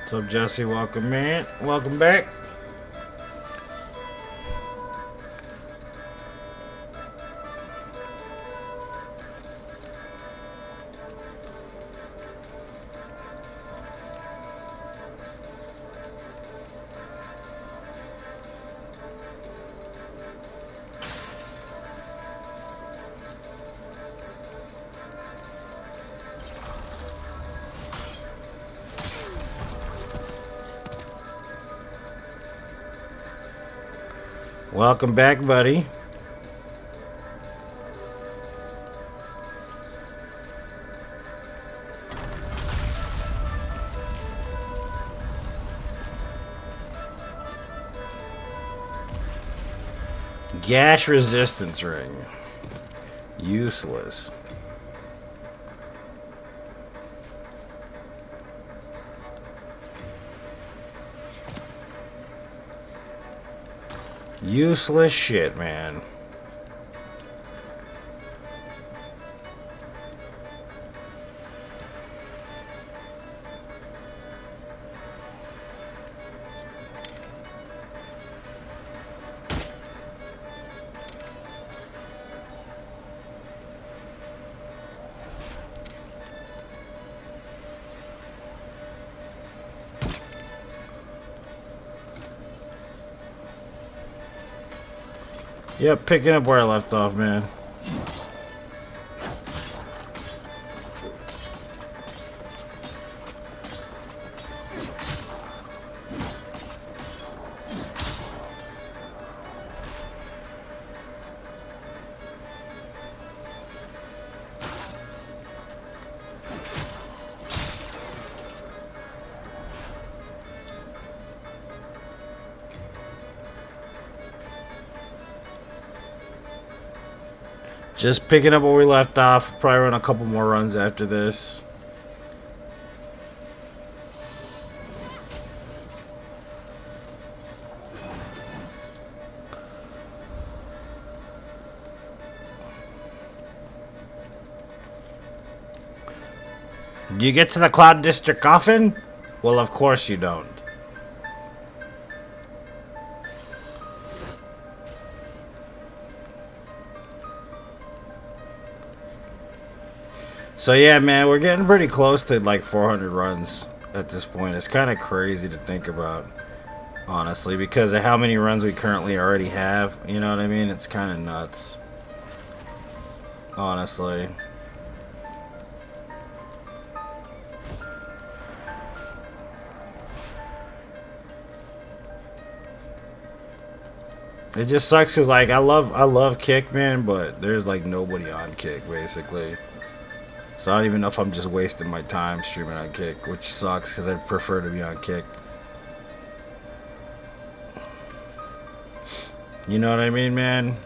What's up, Jesse? Welcome, man. Welcome back. Welcome back, buddy. Gash resistance ring. Useless. Useless shit, man. Yep, picking up where I left off, man. Just picking up where we left off. Probably run a couple more runs after this. Do you get to the Cloud District often? Well, of course you don't. So yeah, man, we're getting pretty close to like 400 runs at this point. It's kind of crazy to think about, honestly, because of how many runs we currently already have. You know what I mean? It's kind of nuts, honestly. It just sucks because like I love Kick, man, but there's like nobody on Kick basically. So I don't even know if I'm just wasting my time streaming on Kick, which sucks because I prefer to be on Kick. You know what I mean, man?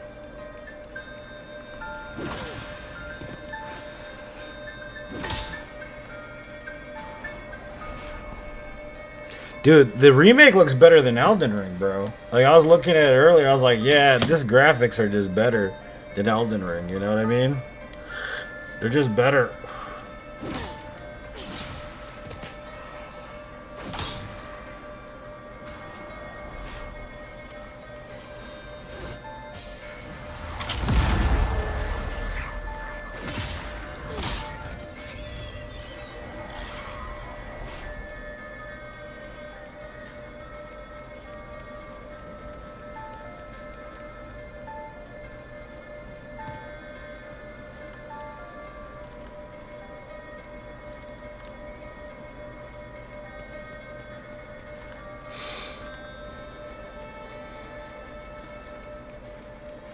Dude, the remake looks better than Elden Ring, bro. Like, I was looking at it earlier, I was like, yeah, this graphics are just better than Elden Ring, you know what I mean? They're just better.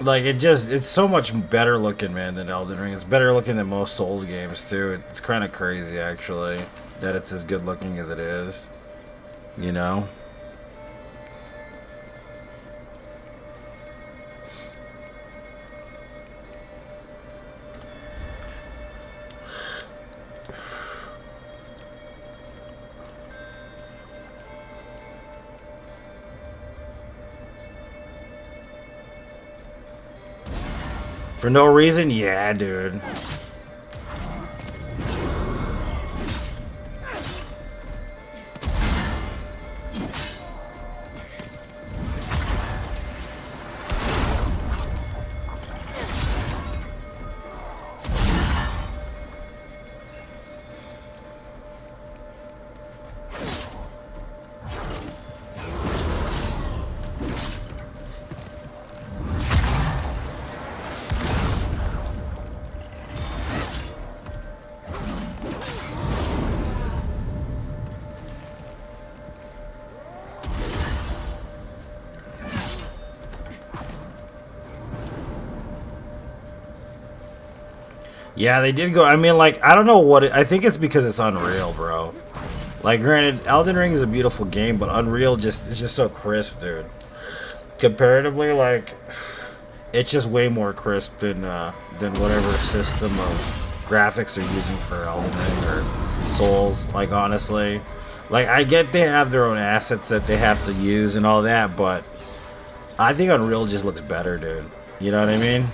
Like, it's so much better looking, man, than Elden Ring. It's better looking than most Souls games, too. It's kind of crazy, actually, that it's as good looking as it is. You know? For no reason? Yeah, dude. Yeah, they did go. I mean, like, I don't know what I think it's because it's Unreal, bro. Like, granted, Elden Ring is a beautiful game, but Unreal is just so crisp, dude. Comparatively, like, it's just way more crisp than whatever system of graphics they're using for Elden Ring or Souls. Like, honestly, like, I get they have their own assets that they have to use and all that, but I think Unreal just looks better, dude. You know what I mean?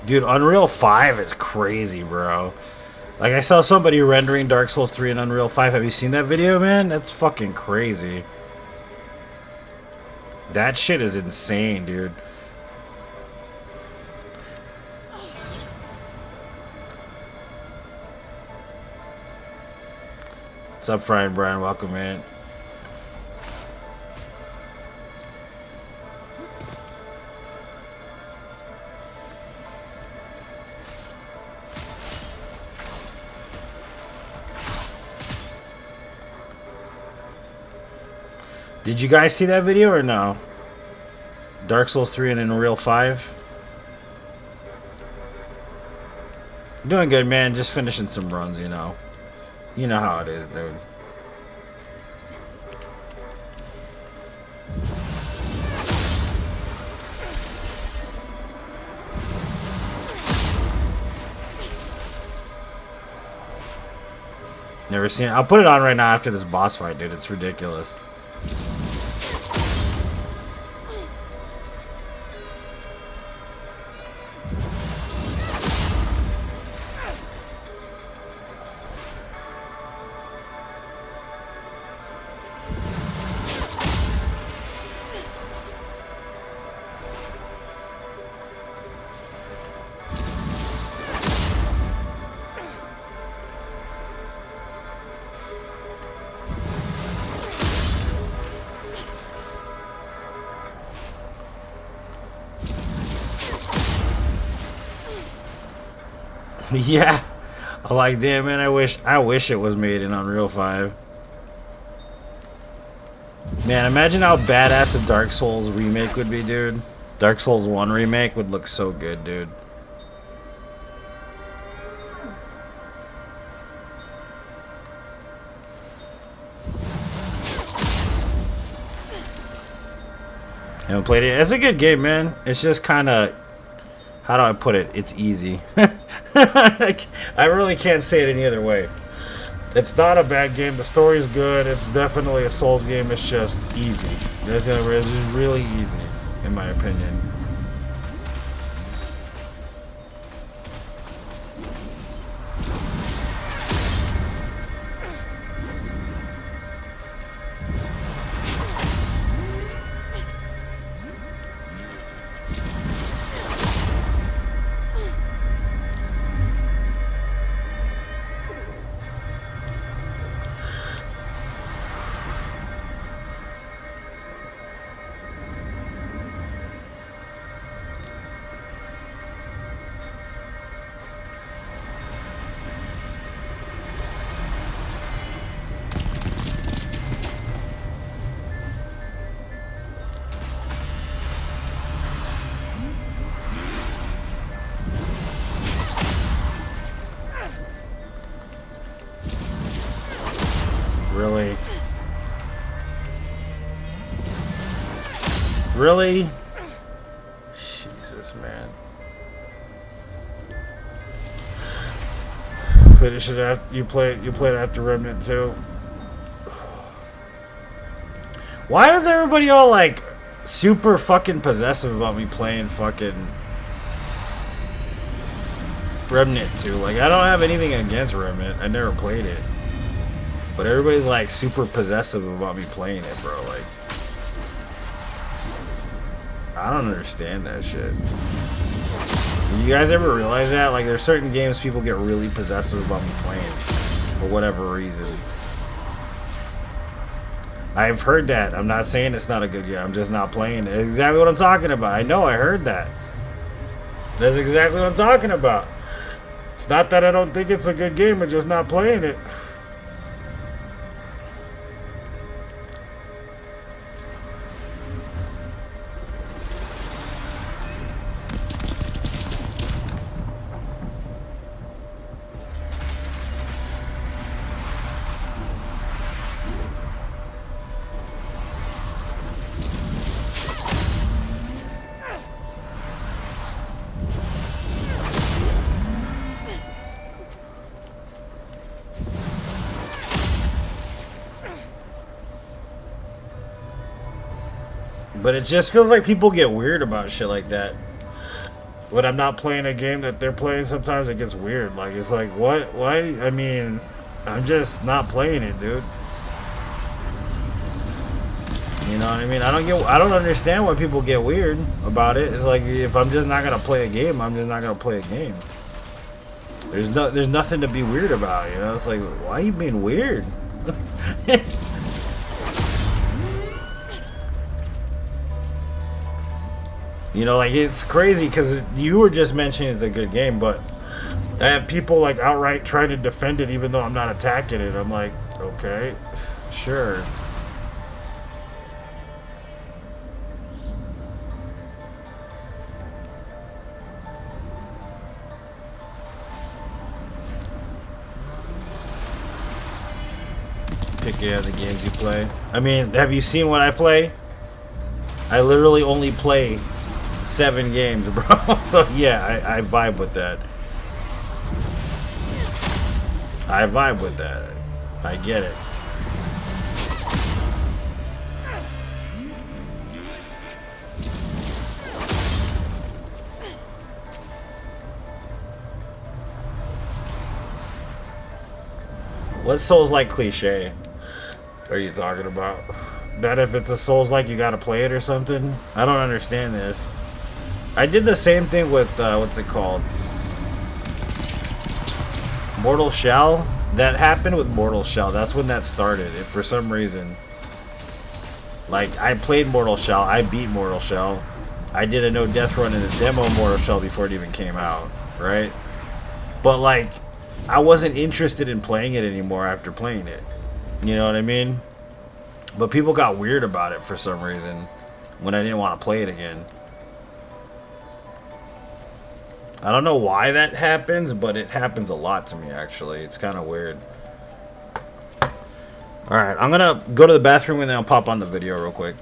Dude, Unreal 5 is crazy, bro. Like, I saw somebody rendering Dark Souls 3 in Unreal 5. Have you seen that video, man? That's fucking crazy. That shit is insane, dude. What's up, Brian? Welcome, man. Did you guys see that video or no? Dark Souls 3 and Unreal 5? Doing good, man. Just finishing some runs, you know. You know how it is, dude. Never seen it. I'll put it on right now after this boss fight, dude. It's ridiculous. Yeah, I'm like, damn, man. I wish it was made in Unreal 5. Man, imagine how badass a Dark Souls remake would be, dude. Dark Souls 1 remake would look so good, dude. Haven't played it. It's a good game, man. It's just kind of, how do I put it? It's easy. I really can't say it any other way. It's not a bad game. The story's good. It's definitely a Souls game. It's just easy. It's just really easy, in my opinion. Really? Really? Jesus, man. Finish it after you play it after Remnant 2. Why is everybody all like super fucking possessive about me playing fucking Remnant 2? Like, I don't have anything against Remnant. I never played it. But everybody's like super possessive about me playing it, bro. Like, I don't understand that shit. You guys ever realize that? Like, there's certain games people get really possessive about me playing for whatever reason. I've heard that. I'm not saying it's not a good game. I'm just not playing it. It's exactly what I'm talking about. I know. I heard that. That's exactly what I'm talking about. It's not that I don't think it's a good game. I'm just not playing it. But it just feels like people get weird about shit like that. when I'm not playing a game that they're playing, sometimes it gets weird. Like, it's like, what? Why? I mean, I'm just not playing it, dude. You know what I mean? I don't understand why people get weird about it. It's like, if I'm just not gonna play a game, I'm just not gonna play a game. There's nothing to be weird about, you know? It's like, why are you being weird? You know, like, it's crazy because you were just mentioning it's a good game, but I have people like outright trying to defend it even though I'm not attacking it. I'm like, okay, sure. Pick out the games you play. I mean, have you seen what I play? I literally only play 7 games, bro. So yeah, I vibe with that. I vibe with that. I get it. What Souls-like cliche are you talking about? That if it's a Souls-like, you gotta play it or something? I don't understand this. I did the same thing with, what's it called? Mortal Shell? That happened with Mortal Shell. That's when that started. If for some reason. Like, I played Mortal Shell. I beat Mortal Shell. I did a no-death run in the demo Mortal Shell before it even came out. Right? But, like, I wasn't interested in playing it anymore after playing it. You know what I mean? But people got weird about it for some reason when I didn't want to play it again. I don't know why that happens, but it happens a lot to me, actually. It's kind of weird. Alright, I'm gonna go to the bathroom and then I'll pop on the video real quick.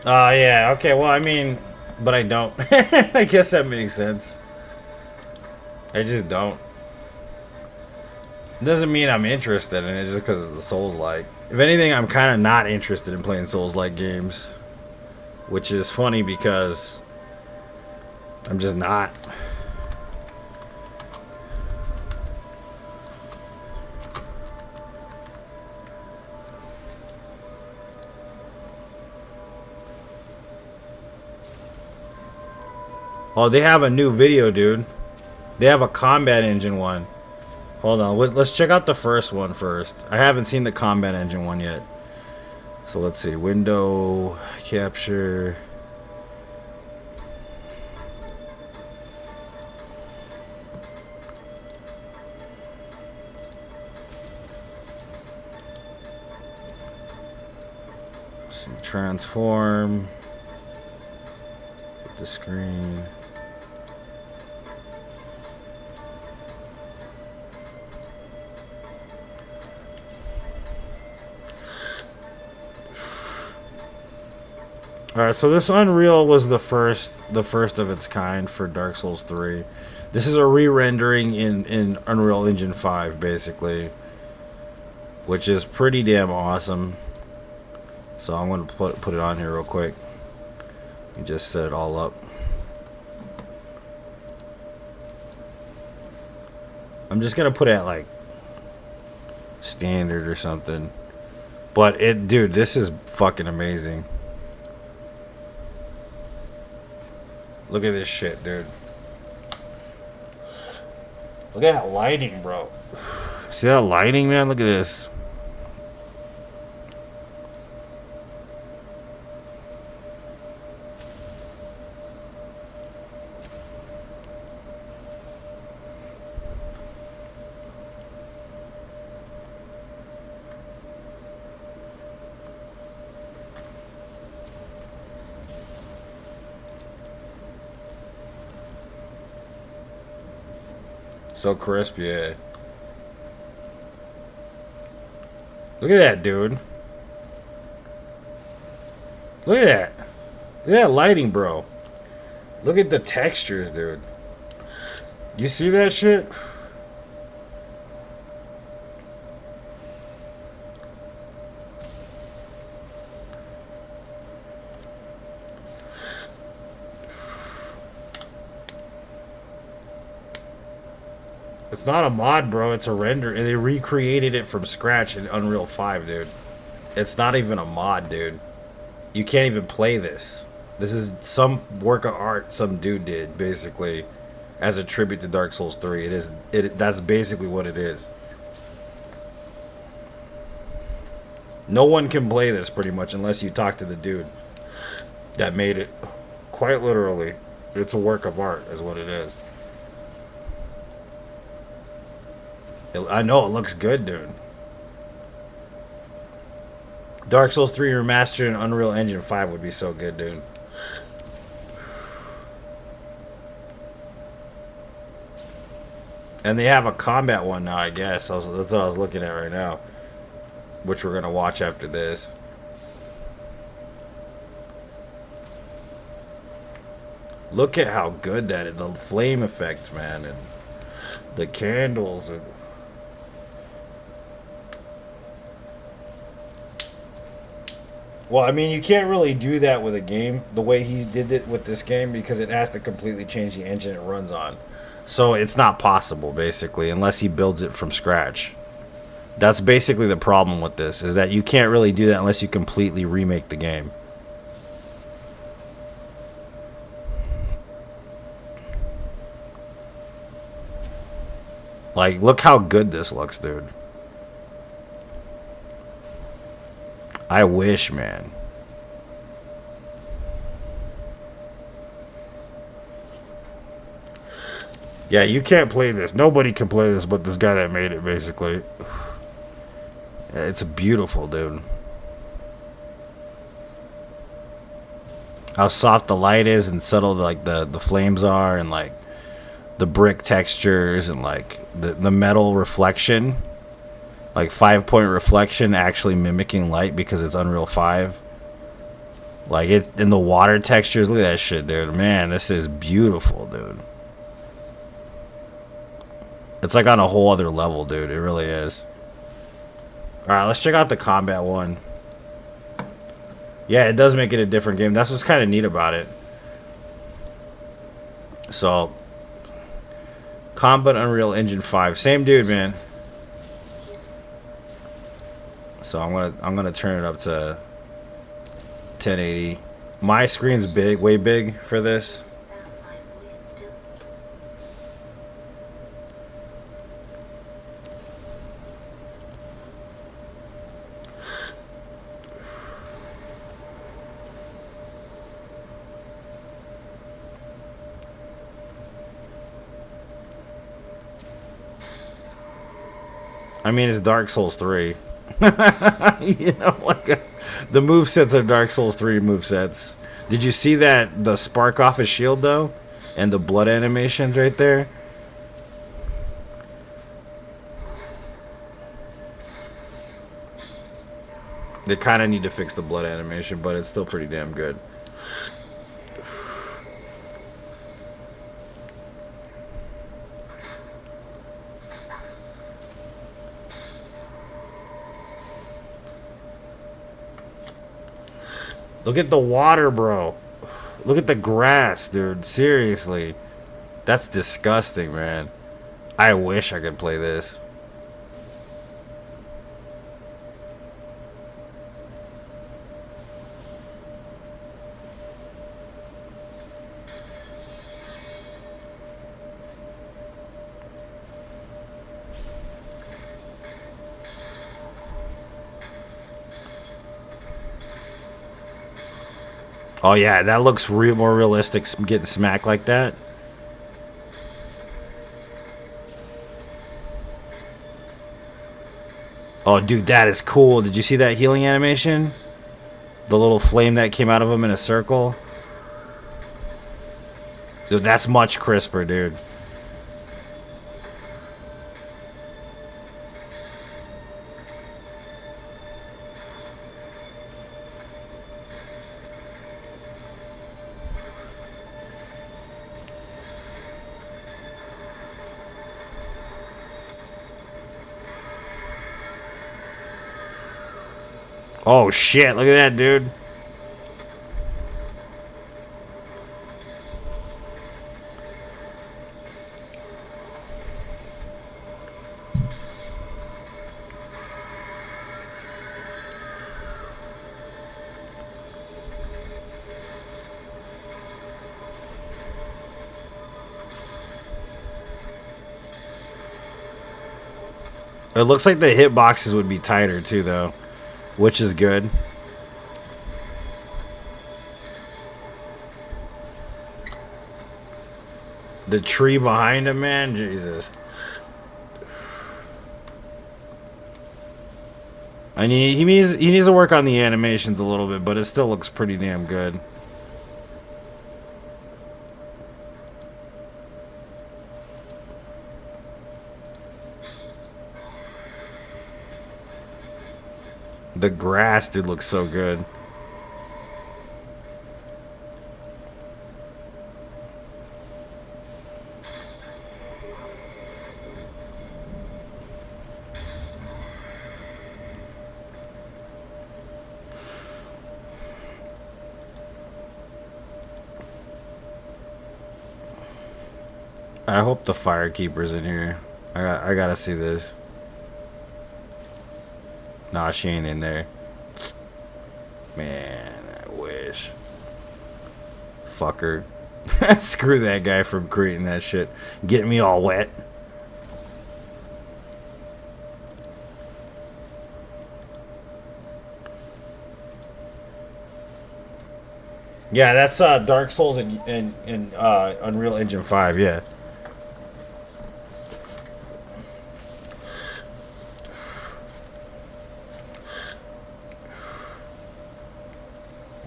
Oh, yeah, okay, well, I mean, but I don't. I guess that makes sense. I just don't. Doesn't mean I'm interested in it just because of the Souls-like. If anything, I'm kind of not interested in playing Souls-like games. Which is funny because I'm just not. Oh, they have a new video, dude. They have a combat engine one. Hold on, let's check out the first one first. I haven't seen the combat engine one yet. So let's see, window capture. Let's see, transform. Hit the screen. Alright, so this Unreal was the first of its kind for Dark Souls 3. This is a re-rendering in Unreal Engine 5, basically. Which is pretty damn awesome. So I'm going to put it on here real quick. And just set it all up. I'm just gonna put it at like standard or something. But dude, this is fucking amazing. Look at this shit, dude. Look at that lighting, bro. See that lighting, man? Look at this. So crisp, yeah. Look at that, dude. Look at that. Look at that lighting, bro. Look at the textures, dude. You see that shit? It's not a mod, bro. It's a render. And they recreated it from scratch in Unreal 5, dude. It's not even a mod, dude. You can't even play this. This is some work of art some dude did, basically, as a tribute to Dark Souls 3. That's basically what it is. No one can play this, pretty much, unless you talk to the dude that made it. Quite literally. It's a work of art, is what it is. I know it looks good, dude. Dark Souls 3 Remastered in Unreal Engine 5 would be so good, dude. And they have a combat one now, I guess. That's what I was looking at right now. Which we're going to watch after this. Look at how good that is. The flame effects, man. And the candles. And well, I mean, you can't really do that with a game the way he did it with this game because it has to completely change the engine it runs on. So it's not possible, basically, unless he builds it from scratch. That's basically the problem with this, is that you can't really do that unless you completely remake the game. Like, look how good this looks, dude. I wish, man. Yeah, you can't play this. Nobody can play this but this guy that made it, basically. It's beautiful, dude. How soft the light is and subtle like the flames are, and like the brick textures and like the metal reflection. Like 5-point reflection actually mimicking light because it's Unreal 5. Like it in the water textures. Look at that shit, dude. Man, this is beautiful, dude. It's like on a whole other level, dude. It really is. Alright, let's check out the combat one. Yeah, it does make it a different game. That's what's kind of neat about it. So, Combat Unreal Engine 5. Same dude, man. So I'm gonna turn it up to 1080. My screen's big, way big for this. I mean, it's Dark Souls 3. You know, like the movesets are Dark Souls 3 movesets. Did you see that the spark off his shield though, and the blood animations right there? They kind of need to fix the blood animation, but it's still pretty damn good. Look at the water, bro. Look at the grass, dude. Seriously. That's disgusting, man. I wish I could play this. Oh yeah, that looks more realistic, getting smacked like that. Oh dude, that is cool. Did you see that healing animation? The little flame that came out of him in a circle? Dude, that's much crisper, dude. Oh shit, look at that, dude. It looks like the hitboxes would be tighter too, though, which is good. The tree behind him, man, Jesus. I mean, he needs to work on the animations a little bit, but it still looks pretty damn good. The grass, dude, looks so good. I hope the Firekeeper's in here. I gotta see this. Nah, she ain't in there. Man, I wish. Fucker. Screw that guy for creating that shit. Getting me all wet. Yeah, that's Dark Souls in Unreal Engine 5, yeah.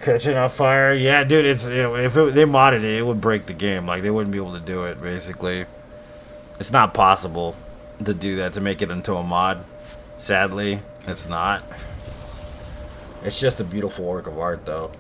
Catching on fire, yeah, dude. It's they modded it, it would break the game. Like they wouldn't be able to do it. Basically, it's not possible to do that, to make it into a mod. Sadly, it's not. It's just a beautiful work of art, though.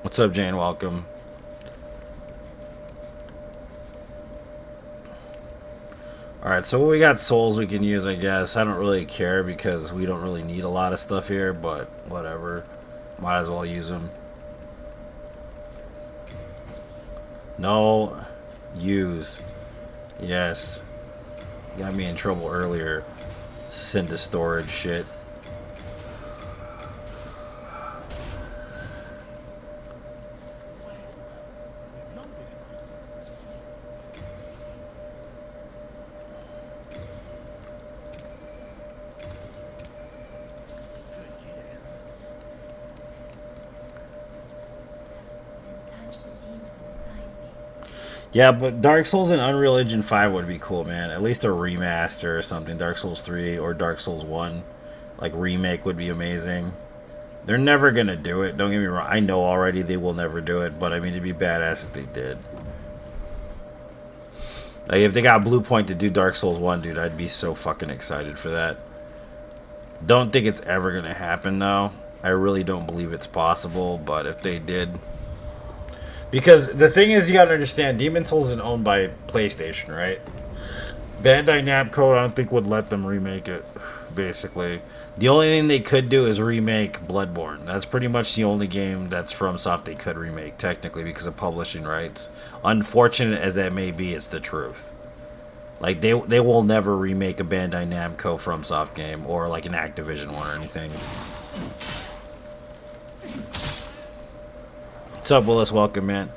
What's up, Jane? Welcome. Alright, so we got souls we can use, I guess. I don't really care because we don't really need a lot of stuff here, but whatever. Might as well use them. No. Use. Yes. Got me in trouble earlier. Send to storage shit. Yeah, but Dark Souls and Unreal Engine 5 would be cool, man. At least a remaster or something. Dark Souls 3 or Dark Souls 1. Like, remake would be amazing. They're never going to do it. Don't get me wrong. I know already they will never do it. But, I mean, it'd be badass if they did. Like, if they got Blue Point to do Dark Souls 1, dude, I'd be so fucking excited for that. Don't think it's ever going to happen, though. I really don't believe it's possible. But if they did... Because the thing is, you gotta understand, Demon Souls is owned by PlayStation, right? Bandai Namco, I don't think would let them remake it. Basically, the only thing they could do is remake Bloodborne. That's pretty much the only game that's FromSoft they could remake, technically, because of publishing rights. Unfortunate as that may be, it's the truth. Like they will never remake a Bandai Namco FromSoft game or like an Activision one or anything. What's up, Willis? Welcome, man.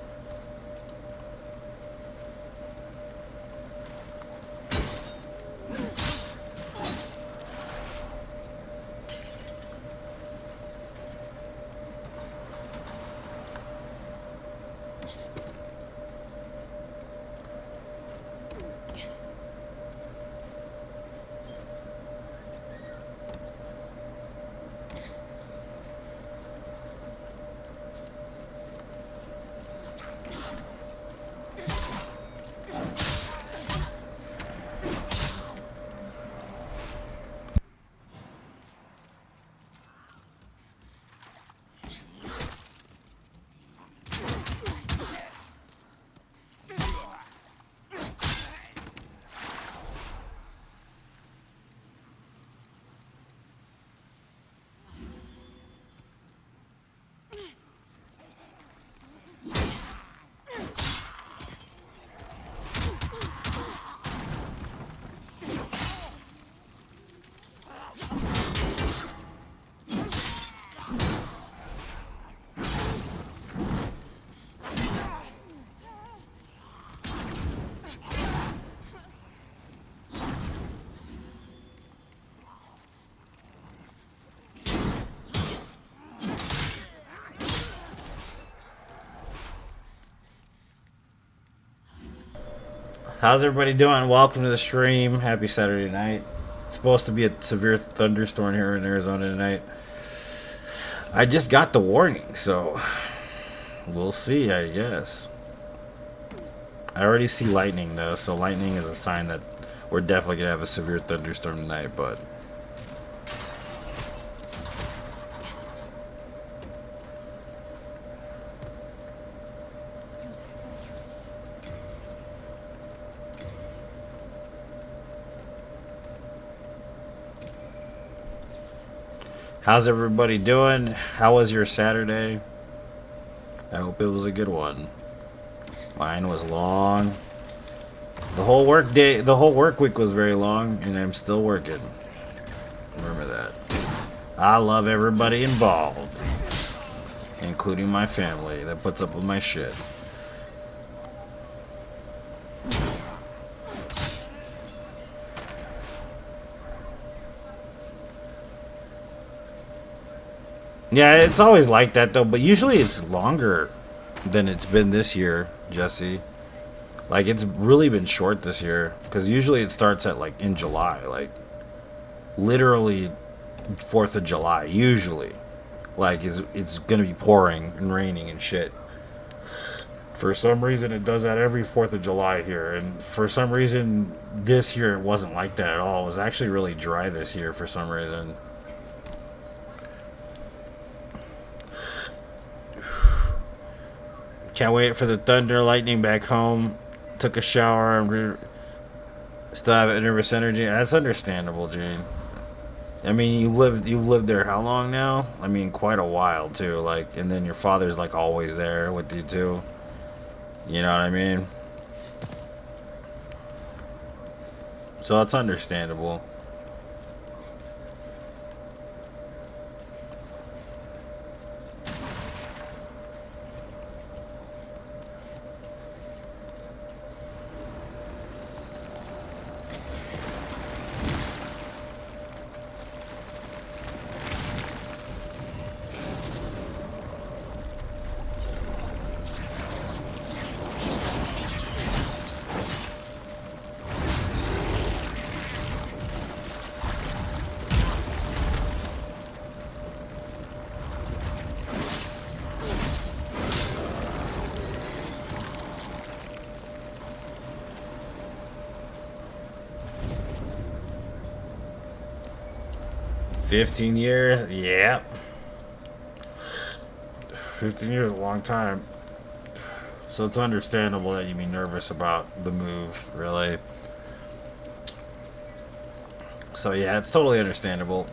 How's everybody doing? Welcome to the stream. Happy Saturday night. It's supposed to be a severe thunderstorm here in Arizona tonight. I just got the warning, so we'll see, I guess. I already see lightning, though, so lightning is a sign that we're definitely going to have a severe thunderstorm tonight, but... How's everybody doing? How was your Saturday? I hope it was a good one. Mine was long. The whole work week was very long, and I'm still working. Remember that. I love everybody involved, including my family that puts up with my shit. Yeah, it's always like that though, but usually it's longer than it's been this year, Jesse. Like it's really been short this year because usually it starts at like in July, like literally 4th of July. Usually, like it's gonna be pouring and raining and shit. For some reason, it does that every 4th of July here, and for some reason this year it wasn't like that at all. It was actually really dry this year for some reason. Can't wait for the thunder, lightning back home. Took a shower. I'm still have nervous energy. That's understandable, Gene. I mean, you've lived there how long now? I mean, quite a while too. Like, and then your father's like always there with you too. You know what I mean? So it's understandable. $15 years? Yeah. 15 years is a long time. So it's understandable that you'd be nervous about the move, really. So yeah, it's totally understandable.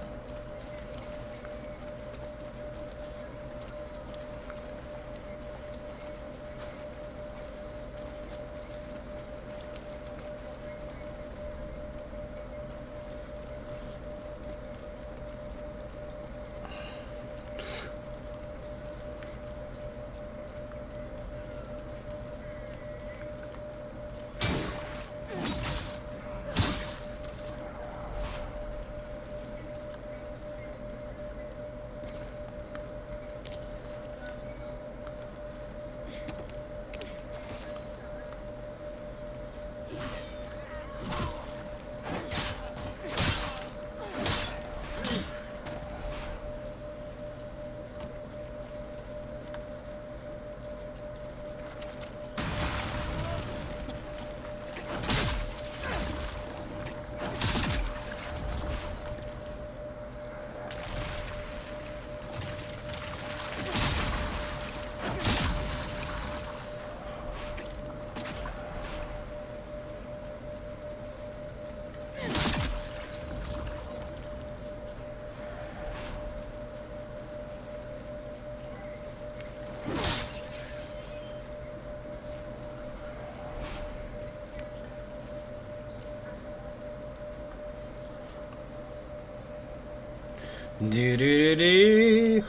Do do do do.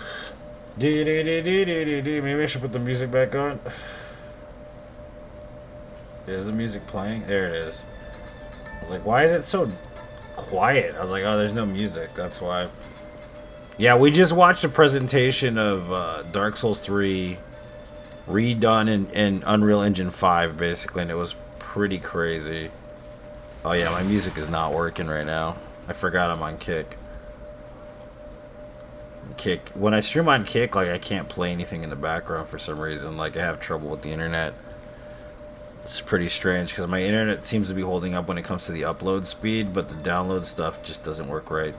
Do do do do do do do. Maybe I should put the music back on. Is the music playing? There it is. I was like, why is it so quiet? I was like, oh, there's no music. That's why. Yeah, we just watched a presentation of Dark Souls 3 redone in Unreal Engine 5, basically, and it was pretty crazy. Oh yeah, my music is not working right now. I forgot I'm on Kick. Kick. When I stream on Kick, like, I can't play anything in the background for some reason. Like, I have trouble with the internet. It's pretty strange because my internet seems to be holding up when it comes to the upload speed, but the download stuff just doesn't work right.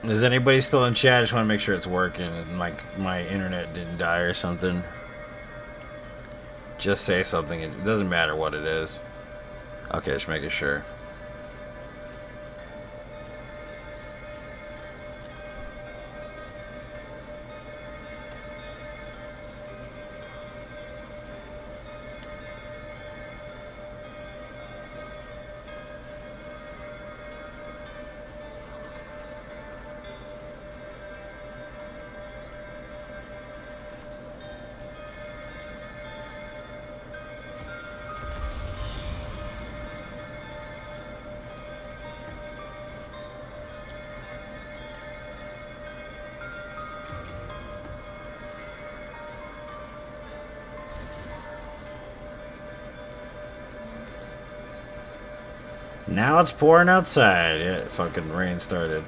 Is anybody still in chat? I just want to make sure it's working and my internet didn't die or something. Just say something. It doesn't matter what it is. Okay, just making sure. Now it's pouring outside. Yeah, fucking rain started.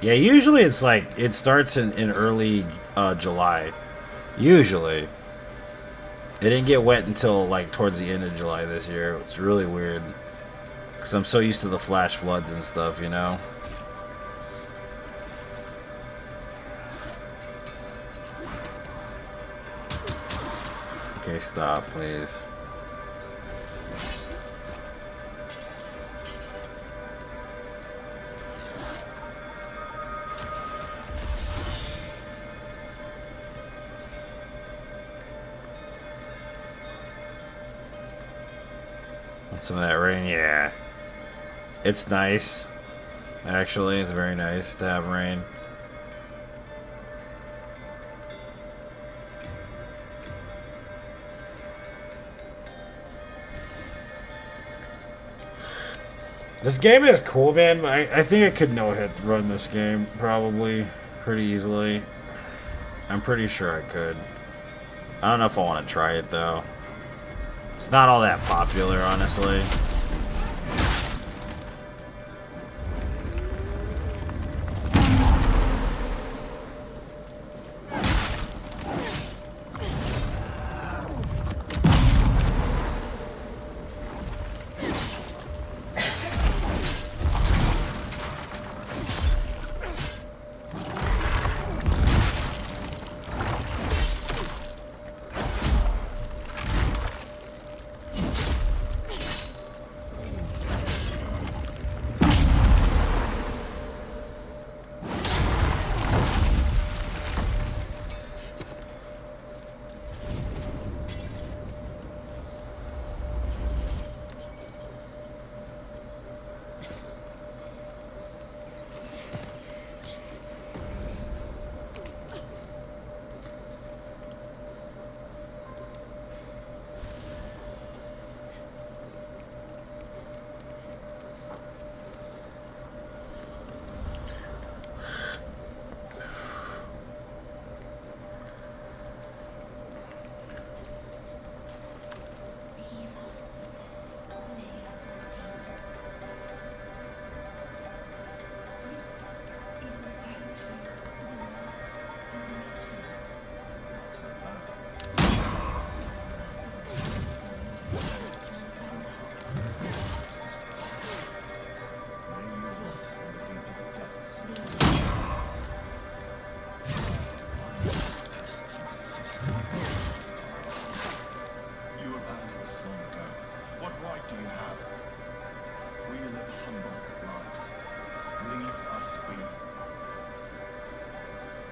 Yeah, usually it's like, it starts in early July. Usually. It didn't get wet until like towards the end of July this year. It's really weird. Because I'm so used to the flash floods and stuff, you know? Okay, stop, please. Some of that rain, yeah. It's nice. Actually, it's very nice to have rain. This game is cool, man. I think I could no-hit run this game, probably, pretty easily. I'm pretty sure I could. I don't know if I want to try it, though. It's not all that popular, honestly.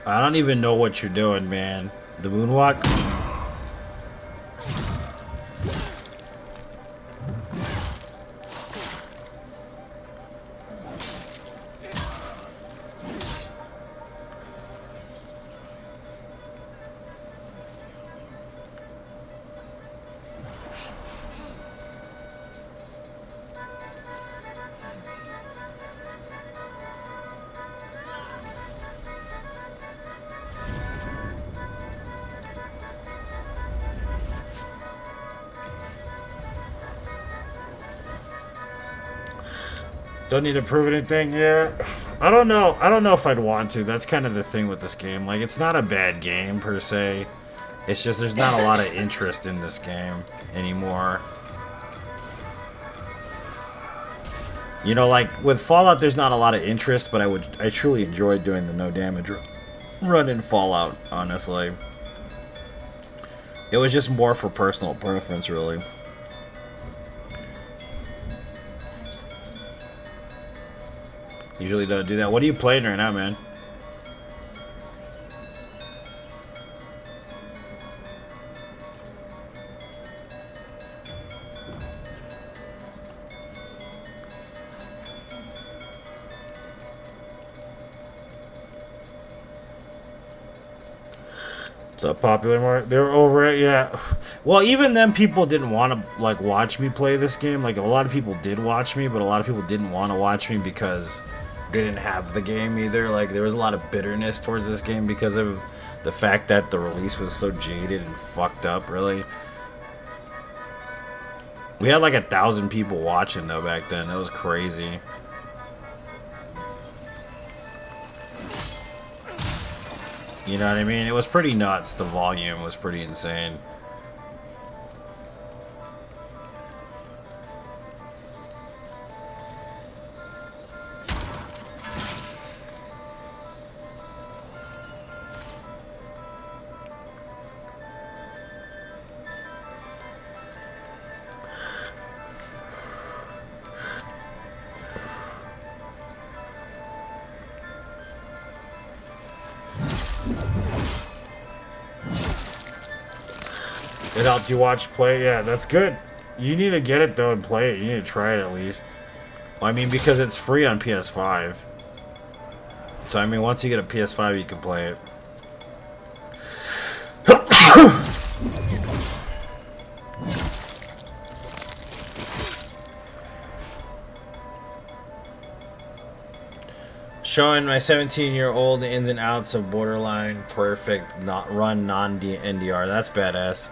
I don't even know what you're doing, man. The moonwalk? Don't need to prove anything, yeah. I don't know. I don't know if I'd want to. That's kind of the thing with this game. Like, it's not a bad game, per se. It's just there's not a lot of interest in this game anymore. You know, like, with Fallout, there's not a lot of interest, but I truly enjoyed doing the no damage run in Fallout, honestly. It was just more for personal preference, really. Usually don't do that. What are you playing right now, man? It's a popular market. They're over it, yeah. Well, even then, people didn't want to like watch me play this game. Like, a lot of people did watch me, but a lot of people didn't want to watch me because they didn't have the game either. Like, there was a lot of bitterness towards this game because of the fact that the release was so jaded and fucked up, really. We had like 1,000 people watching, though, back then. That was crazy. You know what I mean? It was pretty nuts. The volume was pretty insane. It helped you watch play? Yeah, that's good. You need to get it though and play it. You need to try it at least. Well, I mean, because it's free on PS5. So I mean, once you get a PS5, you can play it. Showing my 17-year-old the ins and outs of borderline perfect not run non-NDR. That's badass.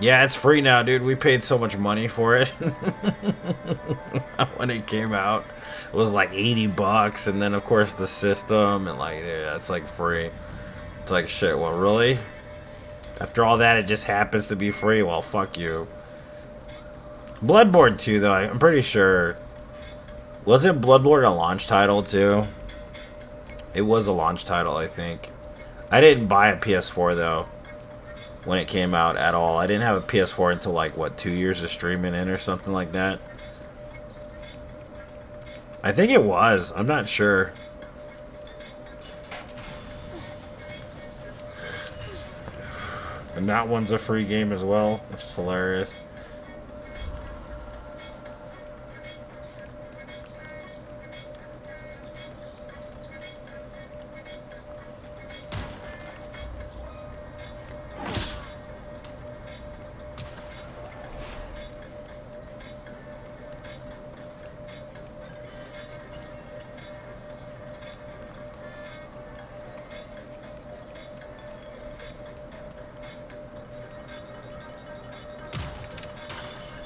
Yeah, it's free now, dude. We paid so much money for it when it came out. It was like $80, and then of course the system and like yeah, it's like free. It's like shit. Well, really? After all that, it just happens to be free. Well, fuck you. Bloodborne 2, though. I'm pretty sure. Wasn't Bloodborne a launch title too? It was a launch title, I think. I didn't buy a PS4 though when it came out at all. I didn't have a PS4 until like what 2 years of streaming in or something like that. I think it was. I'm not sure. And that one's a free game as well, which is hilarious.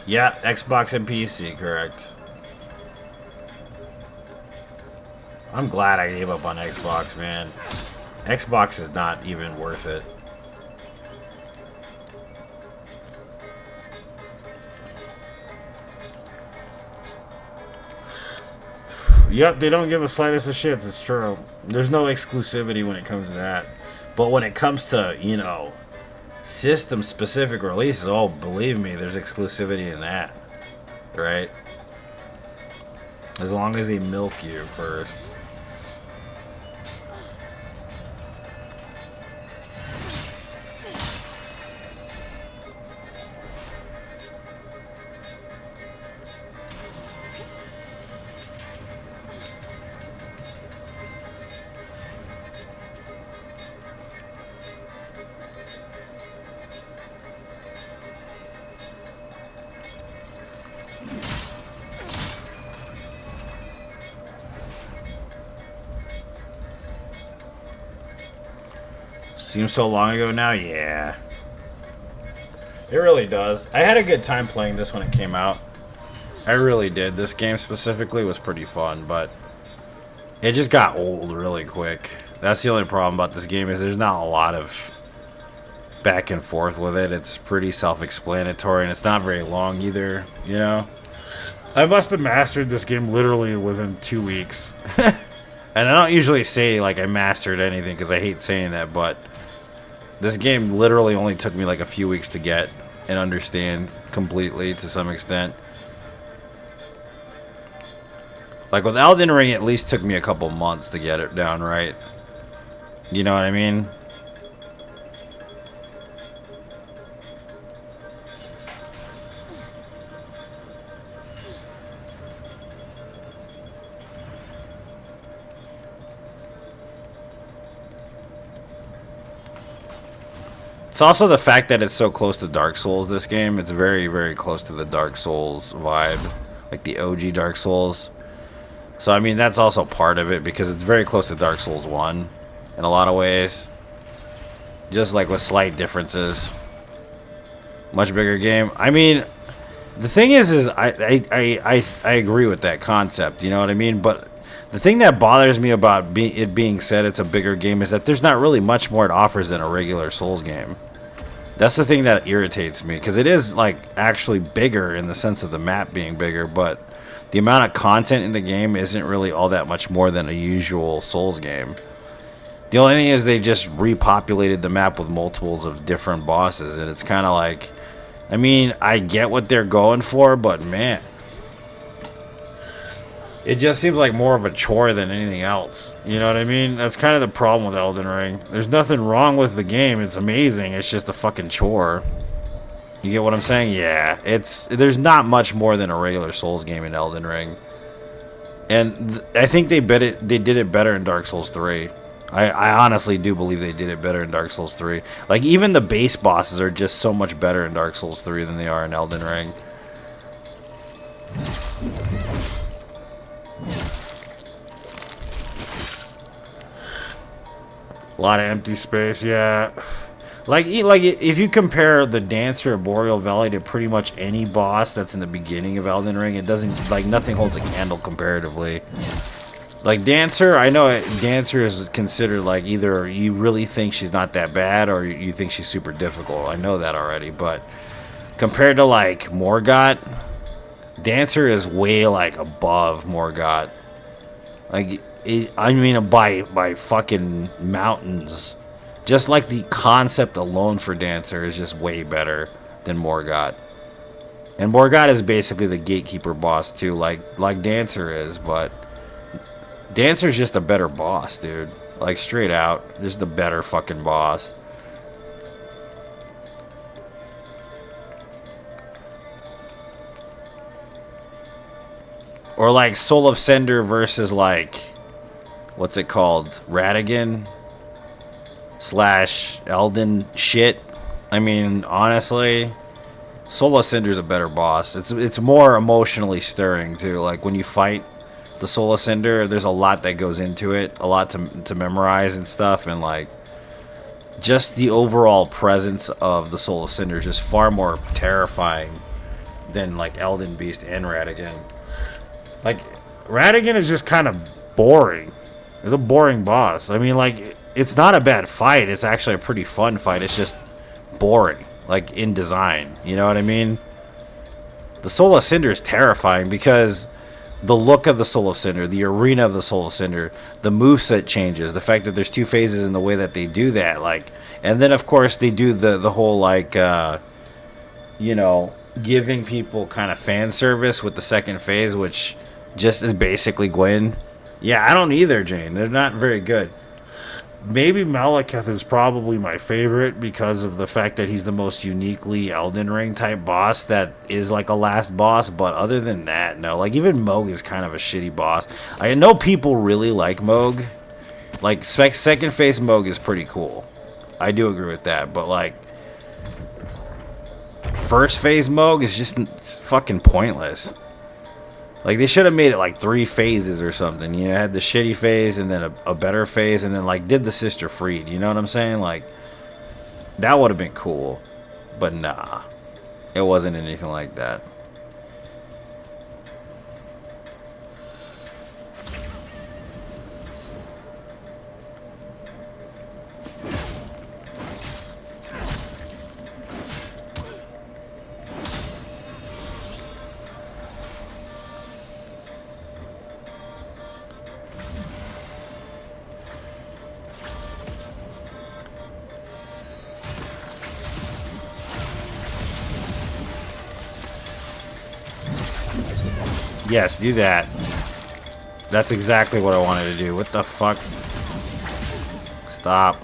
Yeah, Xbox and PC, correct. I'm glad I gave up on Xbox, man. Xbox is not even worth it. Yep, they don't give a slightest of shits, it's true. There's no exclusivity when it comes to that. But when it comes to, you know, system-specific releases, oh, believe me, there's exclusivity in that. Right? As long as they milk you first. Seems so long ago now, yeah. It really does. I had a good time playing this when it came out. I really did. This game specifically was pretty fun, but it just got old really quick. That's the only problem about this game is there's not a lot of back and forth with it. It's pretty self-explanatory, and it's not very long either, you know? I must have mastered this game literally within 2 weeks. And I don't usually say, like, I mastered anything, because I hate saying that, but this game literally only took me, like, a few weeks to get and understand completely, to some extent. Like, with Elden Ring, it at least took me a couple months to get it down right. You know what I mean? It's also the fact that it's so close to Dark Souls, this game. It's very, very close to the Dark Souls vibe. Like the OG Dark Souls. So, I mean, that's also part of it, because it's very close to Dark Souls 1 in a lot of ways. Just like with slight differences. Much bigger game. I mean, the thing is I agree with that concept, you know what I mean? But the thing that bothers me about it being said it's a bigger game is that there's not really much more it offers than a regular Souls game. That's the thing that irritates me, because it is, like, actually bigger in the sense of the map being bigger, but the amount of content in the game isn't really all that much more than a usual Souls game. The only thing is they just repopulated the map with multiples of different bosses, and it's kind of like, I mean, I get what they're going for, but man, it just seems like more of a chore than anything else. You know what I mean? That's kind of the problem with Elden Ring. There's nothing wrong with the game. It's amazing. It's just a fucking chore. You get what I'm saying? Yeah, there's not much more than a regular Souls game in Elden Ring, and I think they did it better in Dark Souls 3. I honestly do believe they did it better in Dark Souls 3. Like even the base bosses are just so much better in Dark Souls 3 than they are in Elden Ring. A lot of empty space, yeah. Like if you compare the Dancer of Boreal Valley to pretty much any boss that's in the beginning of Elden Ring, it doesn't, like, nothing holds a candle comparatively. Like Dancer, I know Dancer is considered like either you really think she's not that bad or you think she's super difficult. I know that already, but compared to like Morgott, Dancer is way like above Morgott. Like I mean by fucking mountains. Just like the concept alone for Dancer is just way better than Morgott. And Morgott is basically the gatekeeper boss too, like Dancer is, but Dancer's just a better boss, dude. Like straight out, just a better fucking boss. Or like Soul of Cinder versus like, what's it called? Radigan / Elden shit. I mean, honestly, Soul of Cinder's a better boss. It's more emotionally stirring too. Like when you fight the Soul of Cinder, there's a lot that goes into it, a lot to memorize and stuff, and like just the overall presence of the Soul of Cinder is just far more terrifying than like Elden Beast and Radigan. Like Radigan is just kind of boring. It's a boring boss. I mean, like it's not a bad fight. It's actually a pretty fun fight. It's just boring, like in design. You know what I mean? The Soul of Cinder is terrifying because the look of the Soul of Cinder, the arena of the Soul of Cinder, the moveset changes, the fact that there's 2 phases in the way that they do that, like, and then of course they do the whole like, you know, giving people kind of fan service with the second phase, which just is basically Gwyn. Yeah, I don't either, Jane. They're not very good. Maybe Malekith is probably my favorite because of the fact that he's the most uniquely Elden Ring type boss that is like a last boss, but other than that, no. Like even Moog is kind of a shitty boss. I know people really like Moog. Like second phase Moog is pretty cool. I do agree with that, but like first phase Moog is just fucking pointless. Like, they should have made it, like, 3 phases or something. You know, had the shitty phase and then a better phase and then, like, did the Sister Freed. You know what I'm saying? Like, that would have been cool. But nah. It wasn't anything like that. Yes, do that. That's exactly what I wanted to do. What the fuck? Stop.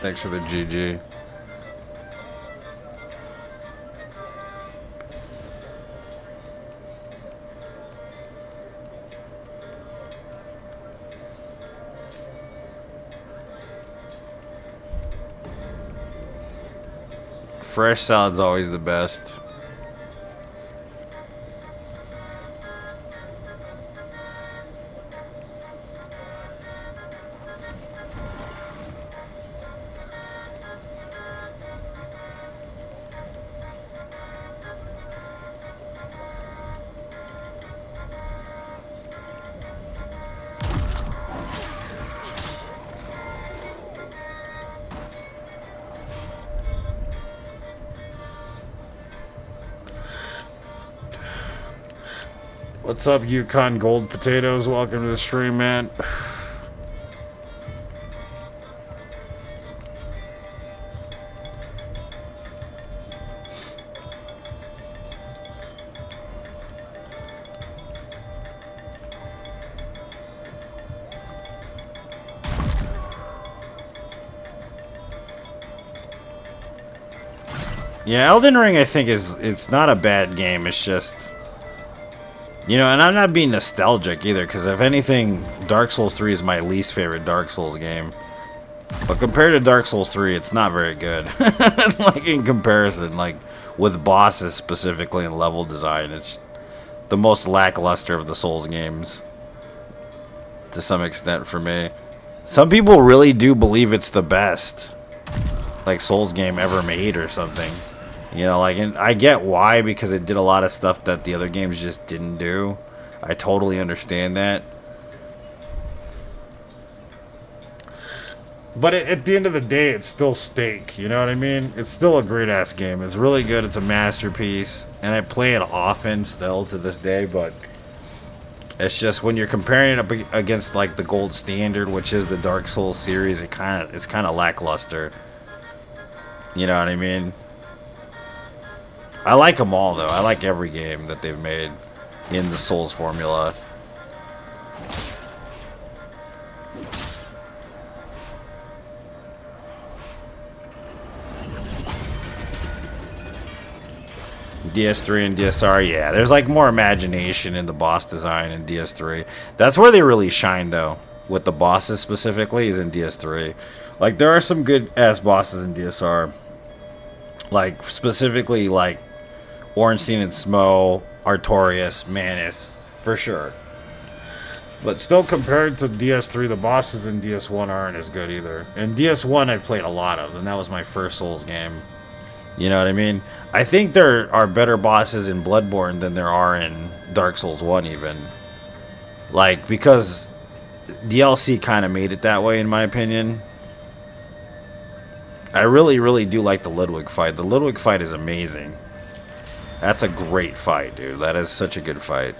Thanks for the GG. Fresh salad's always the best. What's up, Yukon Gold Potatoes? Welcome to the stream, man. Yeah, Elden Ring I think it's not a bad game. It's just, you know, and I'm not being nostalgic either, because if anything, Dark Souls 3 is my least favorite Dark Souls game. But compared to Dark Souls 3, it's not very good. Like in comparison, like with bosses specifically and level design, it's the most lackluster of the Souls games to some extent for me. Some people really do believe it's the best like Souls game ever made or something. You know, like, and I get why, because it did a lot of stuff that the other games just didn't do. I totally understand that. But at the end of the day, it's still steak. You know what I mean? It's still a great ass game. It's really good. It's a masterpiece, and I play it often still to this day. But it's just when you're comparing it up against like the gold standard, which is the Dark Souls series, it's kind of lackluster. You know what I mean? I like them all though. I like every game that they've made in the Souls formula. DS3 and DSR, yeah, there's like more imagination in the boss design in DS3. That's where they really shine though, with the bosses specifically, is in DS3. Like there are some good ass bosses in DSR, like specifically like Ornstein and Smo, Artorias, Manus, for sure. But still, compared to DS3, the bosses in DS1 aren't as good either. And DS1 I played a lot of, and that was my first Souls game. You know what I mean? I think there are better bosses in Bloodborne than there are in Dark Souls 1 even. Like, because DLC kind of made it that way in my opinion. I really, really do like the Ludwig fight. The Ludwig fight is amazing. That's a great fight, dude. That is such a good fight.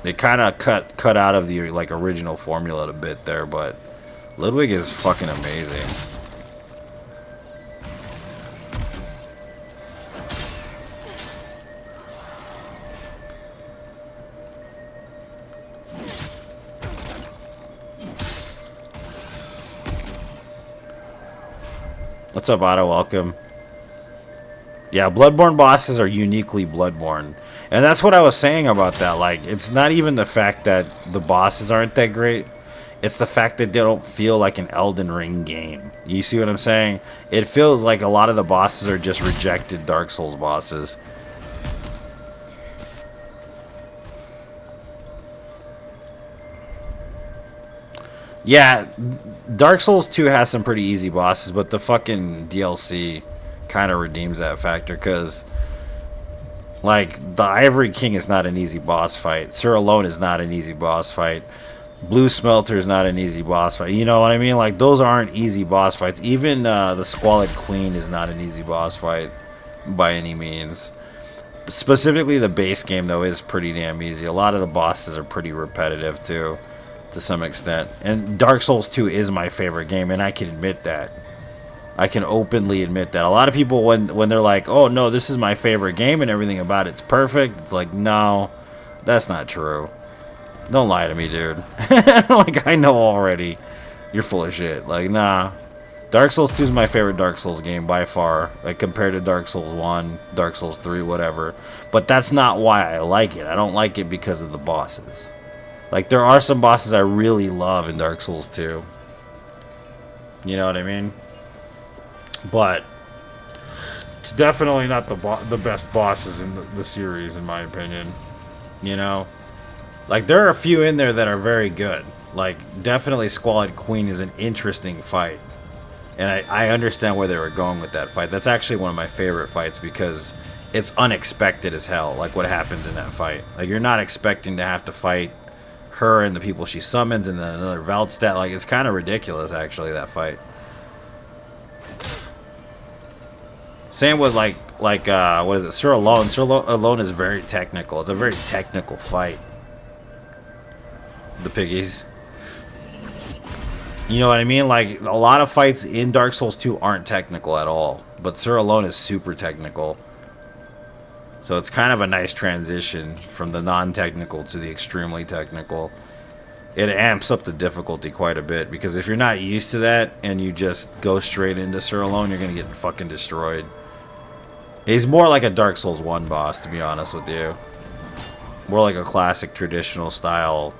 They kind of cut out of the like original formula a bit there, but Ludwig is fucking amazing. What's up, Otto? Welcome. Yeah, Bloodborne bosses are uniquely Bloodborne. And that's what I was saying about that. Like, it's not even the fact that the bosses aren't that great. It's the fact that they don't feel like an Elden Ring game. You see what I'm saying? It feels like a lot of the bosses are just rejected Dark Souls bosses. Yeah, Dark Souls 2 has some pretty easy bosses, but the fucking DLC kind of redeems that factor, because like the Ivory King is not an easy boss fight. Sir Alone is not an easy boss fight. Blue Smelter is not an easy boss fight. You know what I mean? Like, those aren't easy boss fights. Even the Squalid Queen is not an easy boss fight by any means. Specifically, the base game though is pretty damn easy. A lot of the bosses are pretty repetitive too, to some extent. And Dark Souls 2 is my favorite game, and I can admit that. I can openly admit that. A lot of people, when they're like, oh no, this is my favorite game and everything about it's perfect, it's like, no, that's not true. Don't lie to me, dude. Like, I know already. You're full of shit. Like, nah. Dark Souls 2 is my favorite Dark Souls game by far. Like, compared to Dark Souls 1, Dark Souls 3, whatever. But that's not why I like it. I don't like it because of the bosses. Like, there are some bosses I really love in Dark Souls 2. You know what I mean? But it's definitely not the best bosses in the series, in my opinion. You know? Like, there are a few in there that are very good. Like, definitely Squalid Queen is an interesting fight. And I understand where they were going with that fight. That's actually one of my favorite fights, because it's unexpected as hell, like what happens in that fight. Like, you're not expecting to have to fight her and the people she summons and then another Veldstat. Like, it's kind of ridiculous, actually, that fight. Same with, like what is it? Sir Alone. Sir Alone is very technical. It's a very technical fight. The piggies. You know what I mean? Like, a lot of fights in Dark Souls 2 aren't technical at all, but Sir Alone is super technical. So it's kind of a nice transition from the non-technical to the extremely technical. it amps up the difficulty quite a bit, because if you're not used to that and you just go straight into Sir Alone, you're gonna get fucking destroyed. He's more like a Dark Souls 1 boss, to be honest with you. More like a classic traditional style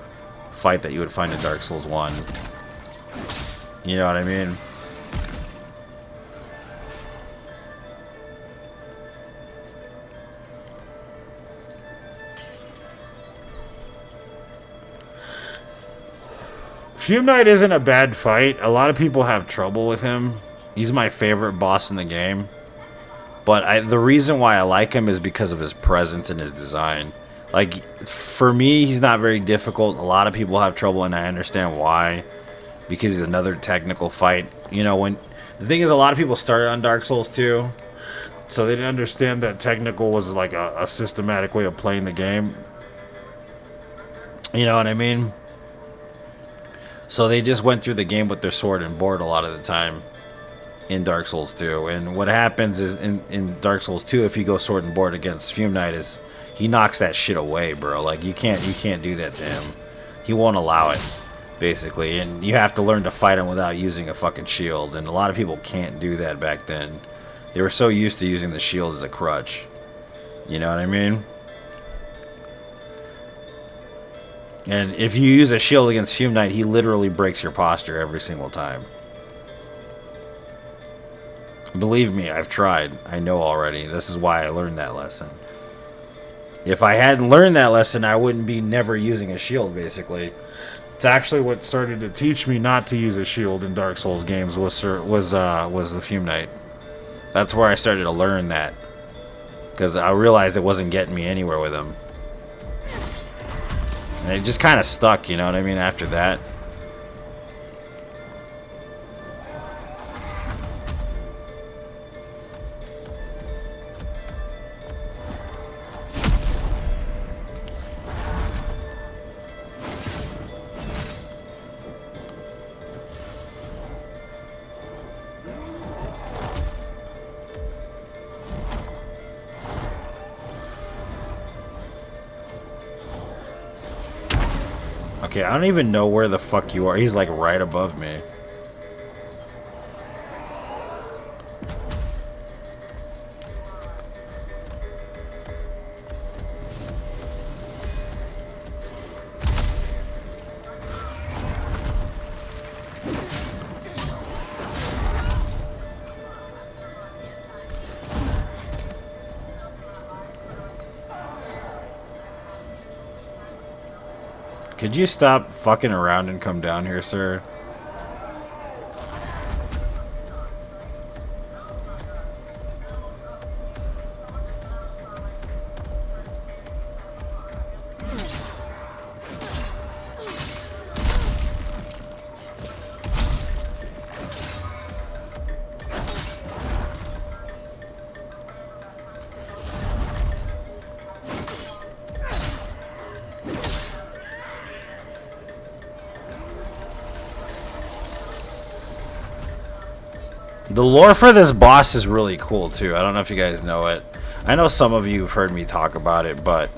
fight that you would find in Dark Souls 1. You know what I mean? Fume Knight isn't a bad fight. A lot of people have trouble with him. He's my favorite boss in the game. But the reason why I like him is because of his presence and his design. Like, for me, he's not very difficult. A lot of people have trouble, and I understand why. Because he's another technical fight. You know, when the thing is, a lot of people started on Dark Souls 2, so they didn't understand that technical was like a systematic way of playing the game. You know what I mean? So they just went through the game with their sword and board a lot of the time in Dark Souls 2. And what happens is in Dark Souls 2, if you go sword and board against Fume Knight, is he knocks that shit away, bro. Like you can't do that to him. He won't allow it, basically. And you have to learn to fight him without using a fucking shield. And a lot of people can't do that back then. They were so used to using the shield as a crutch. You know what I mean? And if you use a shield against Fume Knight, he literally breaks your posture every single time. Believe me, I've tried. I know already. This is why I learned that lesson. If I hadn't learned that lesson, I wouldn't be never using a shield, basically. It's actually what started to teach me not to use a shield in Dark Souls games was the Fume Knight. That's where I started to learn that. Because I realized it wasn't getting me anywhere with him. And it just kind of stuck, you know what I mean, after that. Okay, I don't even know where the fuck you are. He's like right above me. Could you stop fucking around and come down here, sir? The lore for this boss is really cool too. I don't know if you guys know it. I know some of you have heard me talk about it, but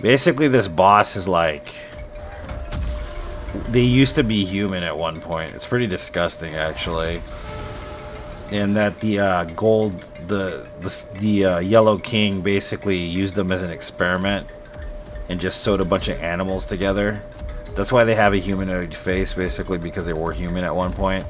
basically this boss is like, they used to be human at one point. It's pretty disgusting, actually. And that the Yellow King basically used them as an experiment and just sewed a bunch of animals together. That's why they have a humanoid face, basically, because they were human at one point.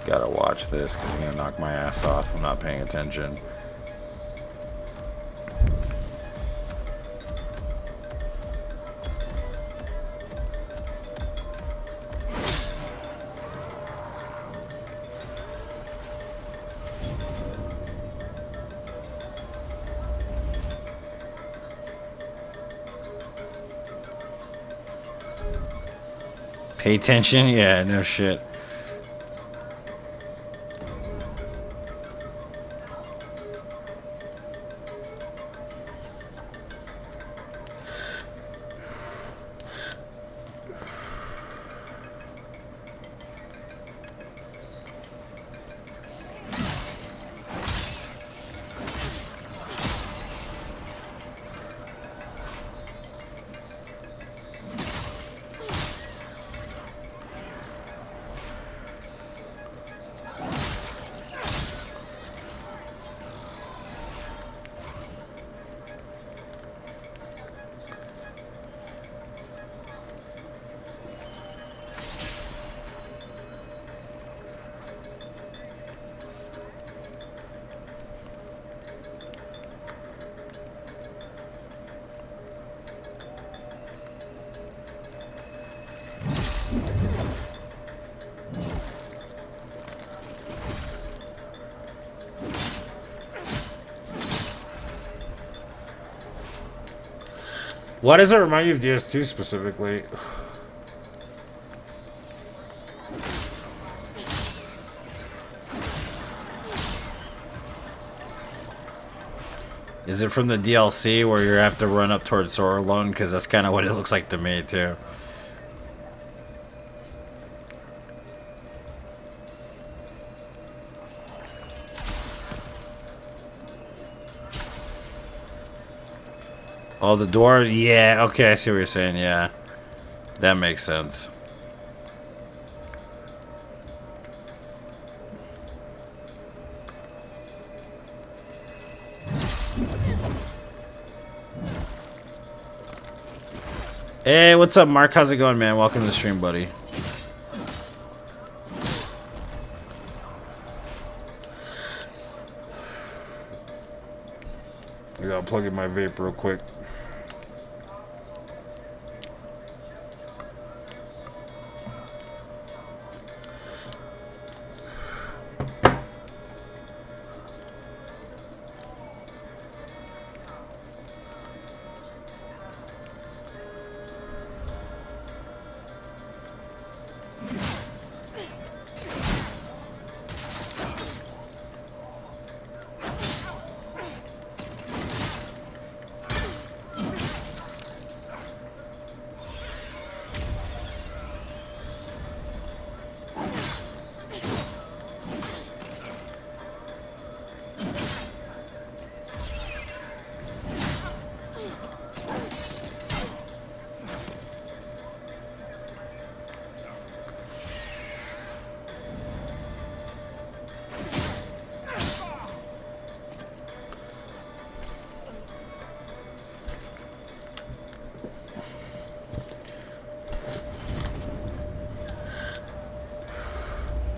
Gotta watch this because he's gonna knock my ass off. I'm not paying attention. Pay attention? Yeah, no shit. Why does it remind you of DS2 specifically? Is it from the DLC where you have to run up towards Sora alone? Because that's kind of what it looks like to me, too. Oh, the door? Yeah, okay, I see what you're saying, yeah. That makes sense. Hey, what's up, Mark? How's it going, man? Welcome to the stream, buddy. I gotta plug in my vape real quick.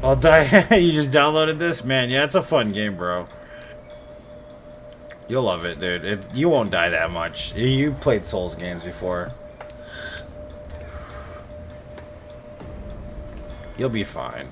I'll die. You just downloaded this? Man, yeah, it's a fun game, bro. You'll love it, dude. You won't die that much. You played Souls games before. You'll be fine.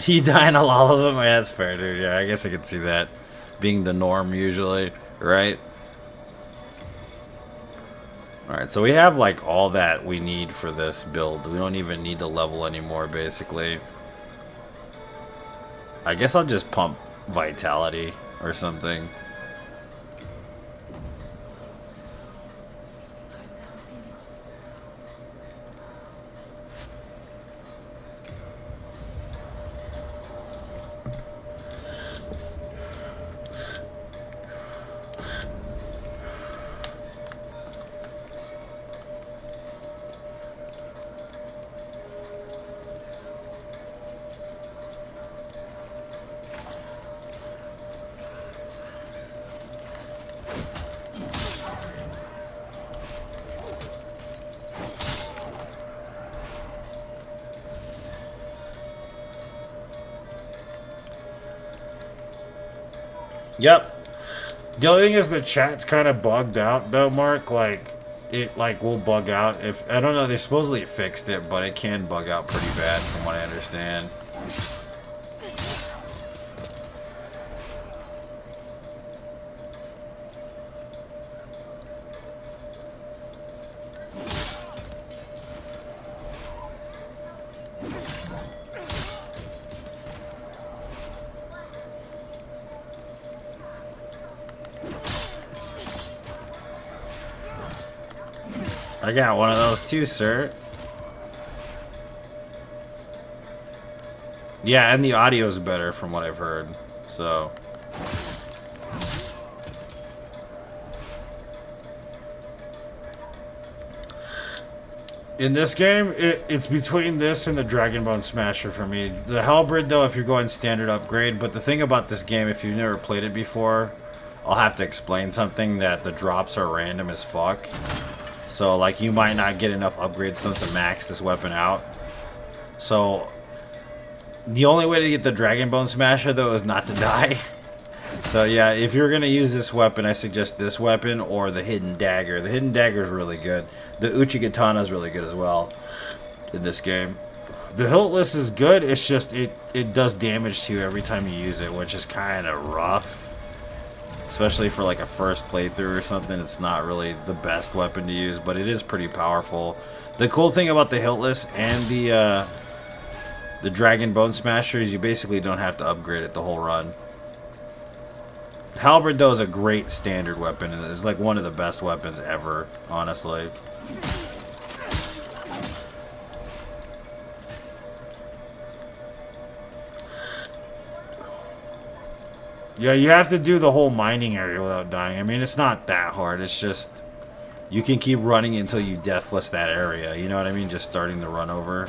You die in a lot of them? Yeah, that's fair, dude. Yeah, I guess I could see that being the norm usually, right? Alright, so we have like all that we need for this build. We don't even need to level anymore, basically. I guess I'll just pump Vitality or something. Yep. The only thing is the chat's kind of bugged out, though, Mark. Like, it like will bug out. If I don't know, they supposedly fixed it, but it can bug out pretty bad from what I understand. I got one of those too, sir. Yeah, and the audio is better from what I've heard. So in this game, it's between this and the Dragon Bone Smasher for me. The Halberd, though, if you're going standard upgrade. But the thing about this game, if you've never played it before, I'll have to explain something that the drops are random as fuck. So, like, you might not get enough upgrade stones to max this weapon out. So, the only way to get the Dragon Bone Smasher, though, is not to die. So, yeah, if you're going to use this weapon, I suggest this weapon or the Hidden Dagger. The Hidden Dagger is really good. The Uchigatana is really good as well in this game. The Hiltless is good, it's just it does damage to you every time you use it, which is kind of rough. Especially for like a first playthrough or something, it's not really the best weapon to use, but it is pretty powerful. The cool thing about the Hiltless and the Dragon Bone Smasher is you basically don't have to upgrade it the whole run. Halberd, though, is a great standard weapon, and it's like one of the best weapons ever, honestly. Yeah, you have to do the whole mining area without dying. I mean, it's not that hard. It's just you can keep running until you deathless that area. You know what I mean? Just starting the run over.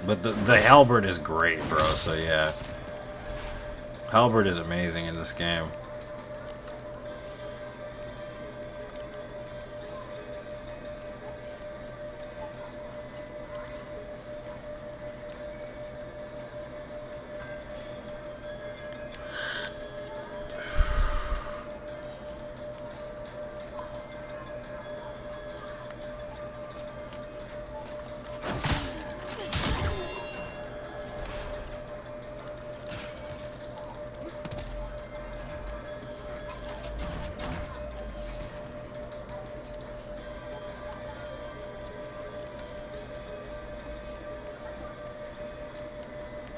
But the Halberd is great, bro, so yeah. Halberd is amazing in this game.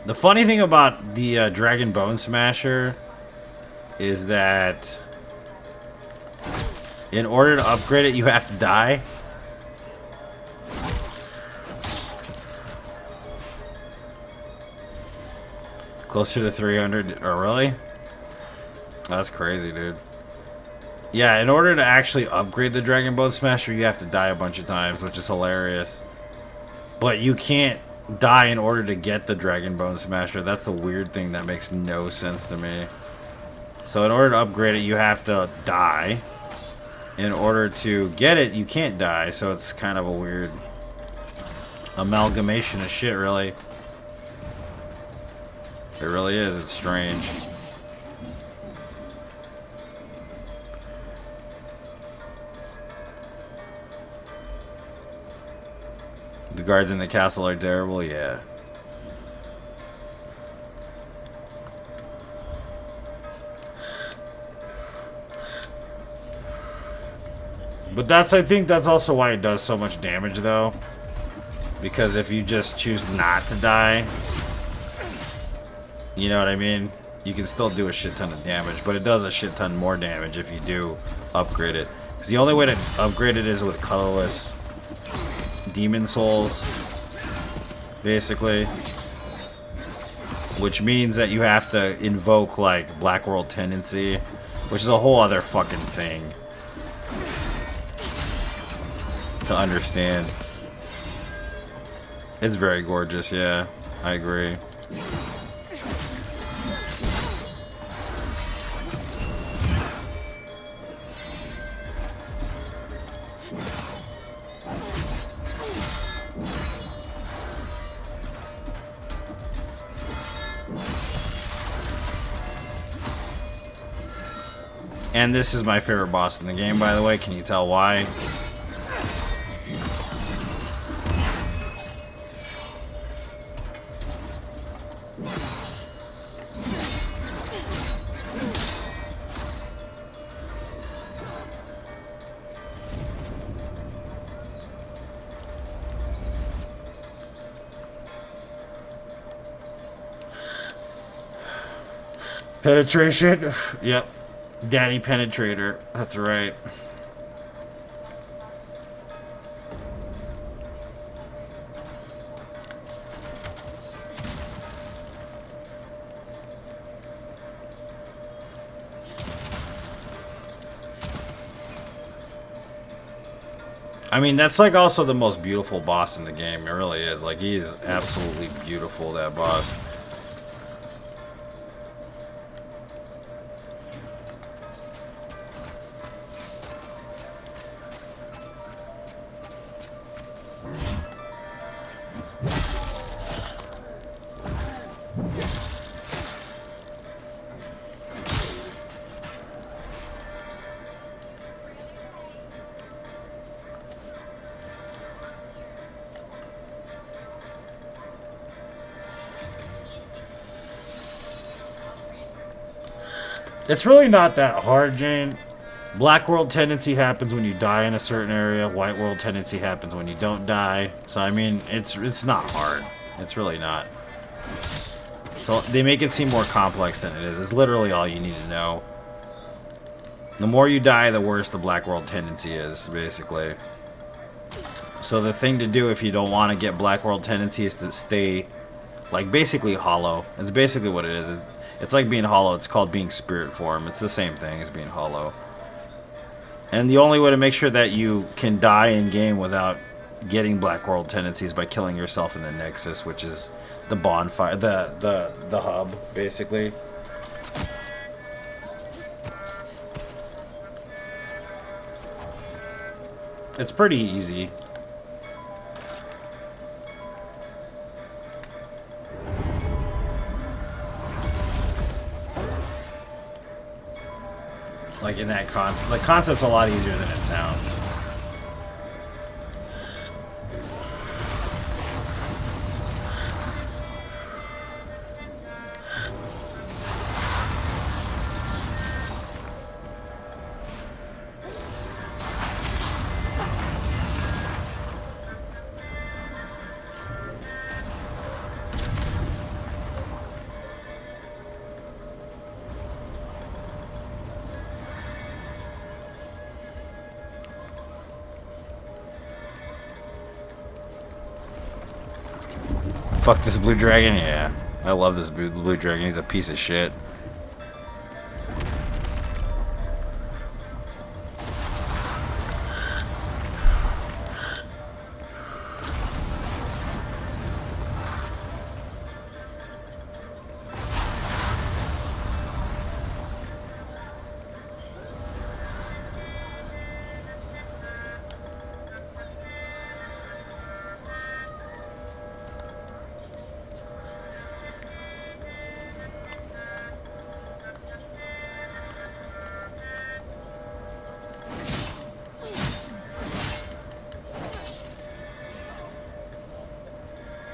The funny thing about the Dragon Bone Smasher is that in order to upgrade it, you have to die. Closer to 300. Oh, really? That's crazy, dude. Yeah, in order to actually upgrade the Dragon Bone Smasher, you have to die a bunch of times, which is hilarious. But you can't die in order to get the Dragon Bone Smasher. That's the weird thing that makes no sense to me. So in order to upgrade it, you have to die. In order to get it, you can't die. So it's kind of a weird amalgamation of shit, really. It really is. It's strange. The guards in the castle are terrible, yeah. But I think that's also why it does so much damage, though. Because if you just choose not to die, you know what I mean? You can still do a shit ton of damage, but it does a shit ton more damage if you do upgrade it. Because the only way to upgrade it is with colorless demon souls, basically, which means that you have to invoke like Black World Tendency, which is a whole other fucking thing to understand. It's very gorgeous, yeah, I agree. And this is my favorite boss in the game, by the way. Can you tell why? Penetration? Yep. Daddy Penetrator. That's right. I mean, that's like also the most beautiful boss in the game. It really is. Like, he is absolutely beautiful, that boss. It's really not that hard, Jane. Black world tendency happens when you die in a certain area. White world tendency happens when you don't die. So I mean, it's not hard. It's really not. So they make it seem more complex than it is. It's literally all you need to know. The more you die, the worse the black world tendency is, basically. So the thing to do if you don't want to get black world tendency is to stay, like, basically hollow. It's basically what it is. It's like being hollow. It's called being spirit form. It's the same thing as being hollow. And the only way to make sure that you can die in game without getting black world tendencies by killing yourself in the Nexus, which is the bonfire, the hub, basically. It's pretty easy. Like in that the concept's a lot easier than it sounds. Fuck this blue dragon? Yeah. I love this blue dragon. He's a piece of shit.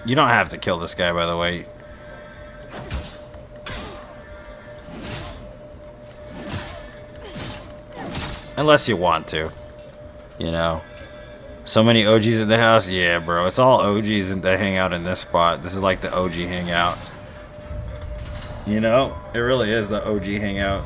You don't have to kill this guy, by the way. Unless you want to. You know. So many OGs in the house? Yeah, bro. It's all OGs that hang out in this spot. This is like the OG hangout. You know? It really is the OG hangout.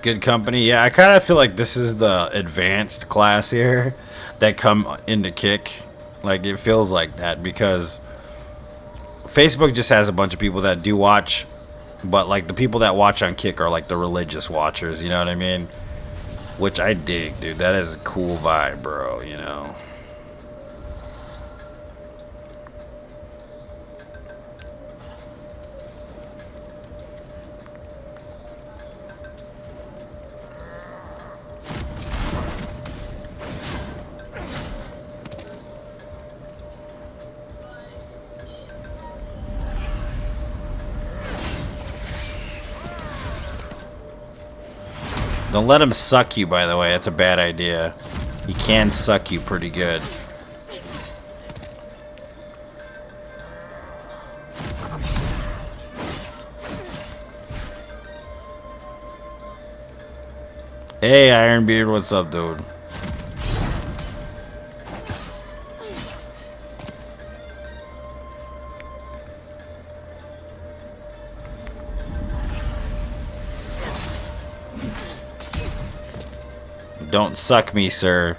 Good company. Yeah, I kind of feel like this is the advanced class here that come into kick. Like, it feels like that because Facebook just has a bunch of people that do watch, but like the people that watch on Kick are like the religious watchers, you know what I mean? Which I dig, dude. That is a cool vibe, bro, you know? Don't let him suck you, by the way. That's a bad idea. He can suck you pretty good. Hey, Ironbeard, what's up, dude? Don't suck me, sir.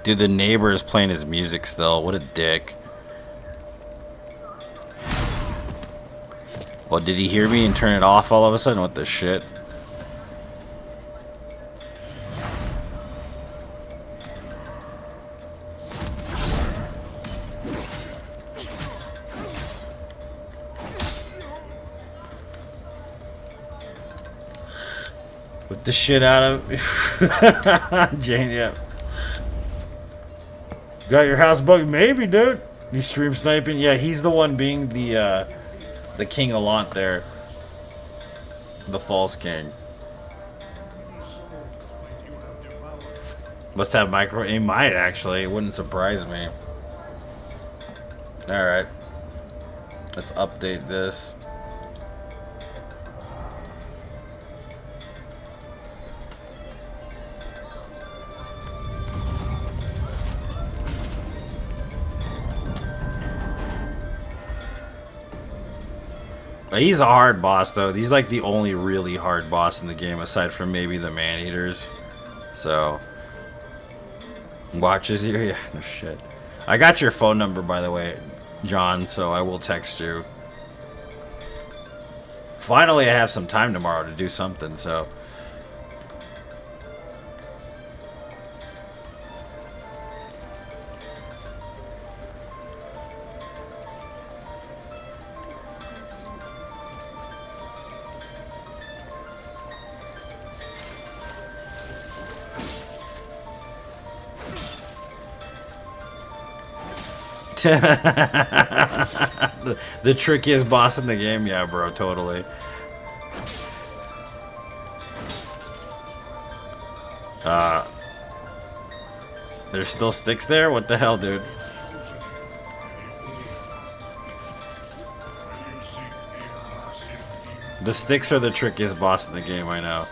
Dude, the neighbor is playing his music still. What a dick. Well, did he hear me and turn it off all of a sudden? What the shit? Whip the shit out of Jane, yeah. Got your house bugged? Maybe, dude. You stream sniping? Yeah, he's the one being the king of Lant there. The false king. Must have micro. He might actually. It wouldn't surprise me. Alright. Let's update this. He's a hard boss, though. He's like the only really hard boss in the game, aside from maybe the man-eaters. So, watches you? Yeah, no shit. I got your phone number, by the way, John, so I will text you. Finally, I have some time tomorrow to do something, so... the trickiest boss in the game, yeah, bro, totally. There's still sticks there? What the hell, dude? The sticks are the trickiest boss in the game, I know.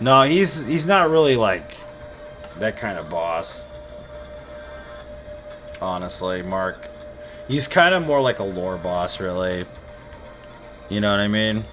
No, he's not really like that kind of boss. Honestly, Mark. He's kind of more like a lore boss, really. You know what I mean?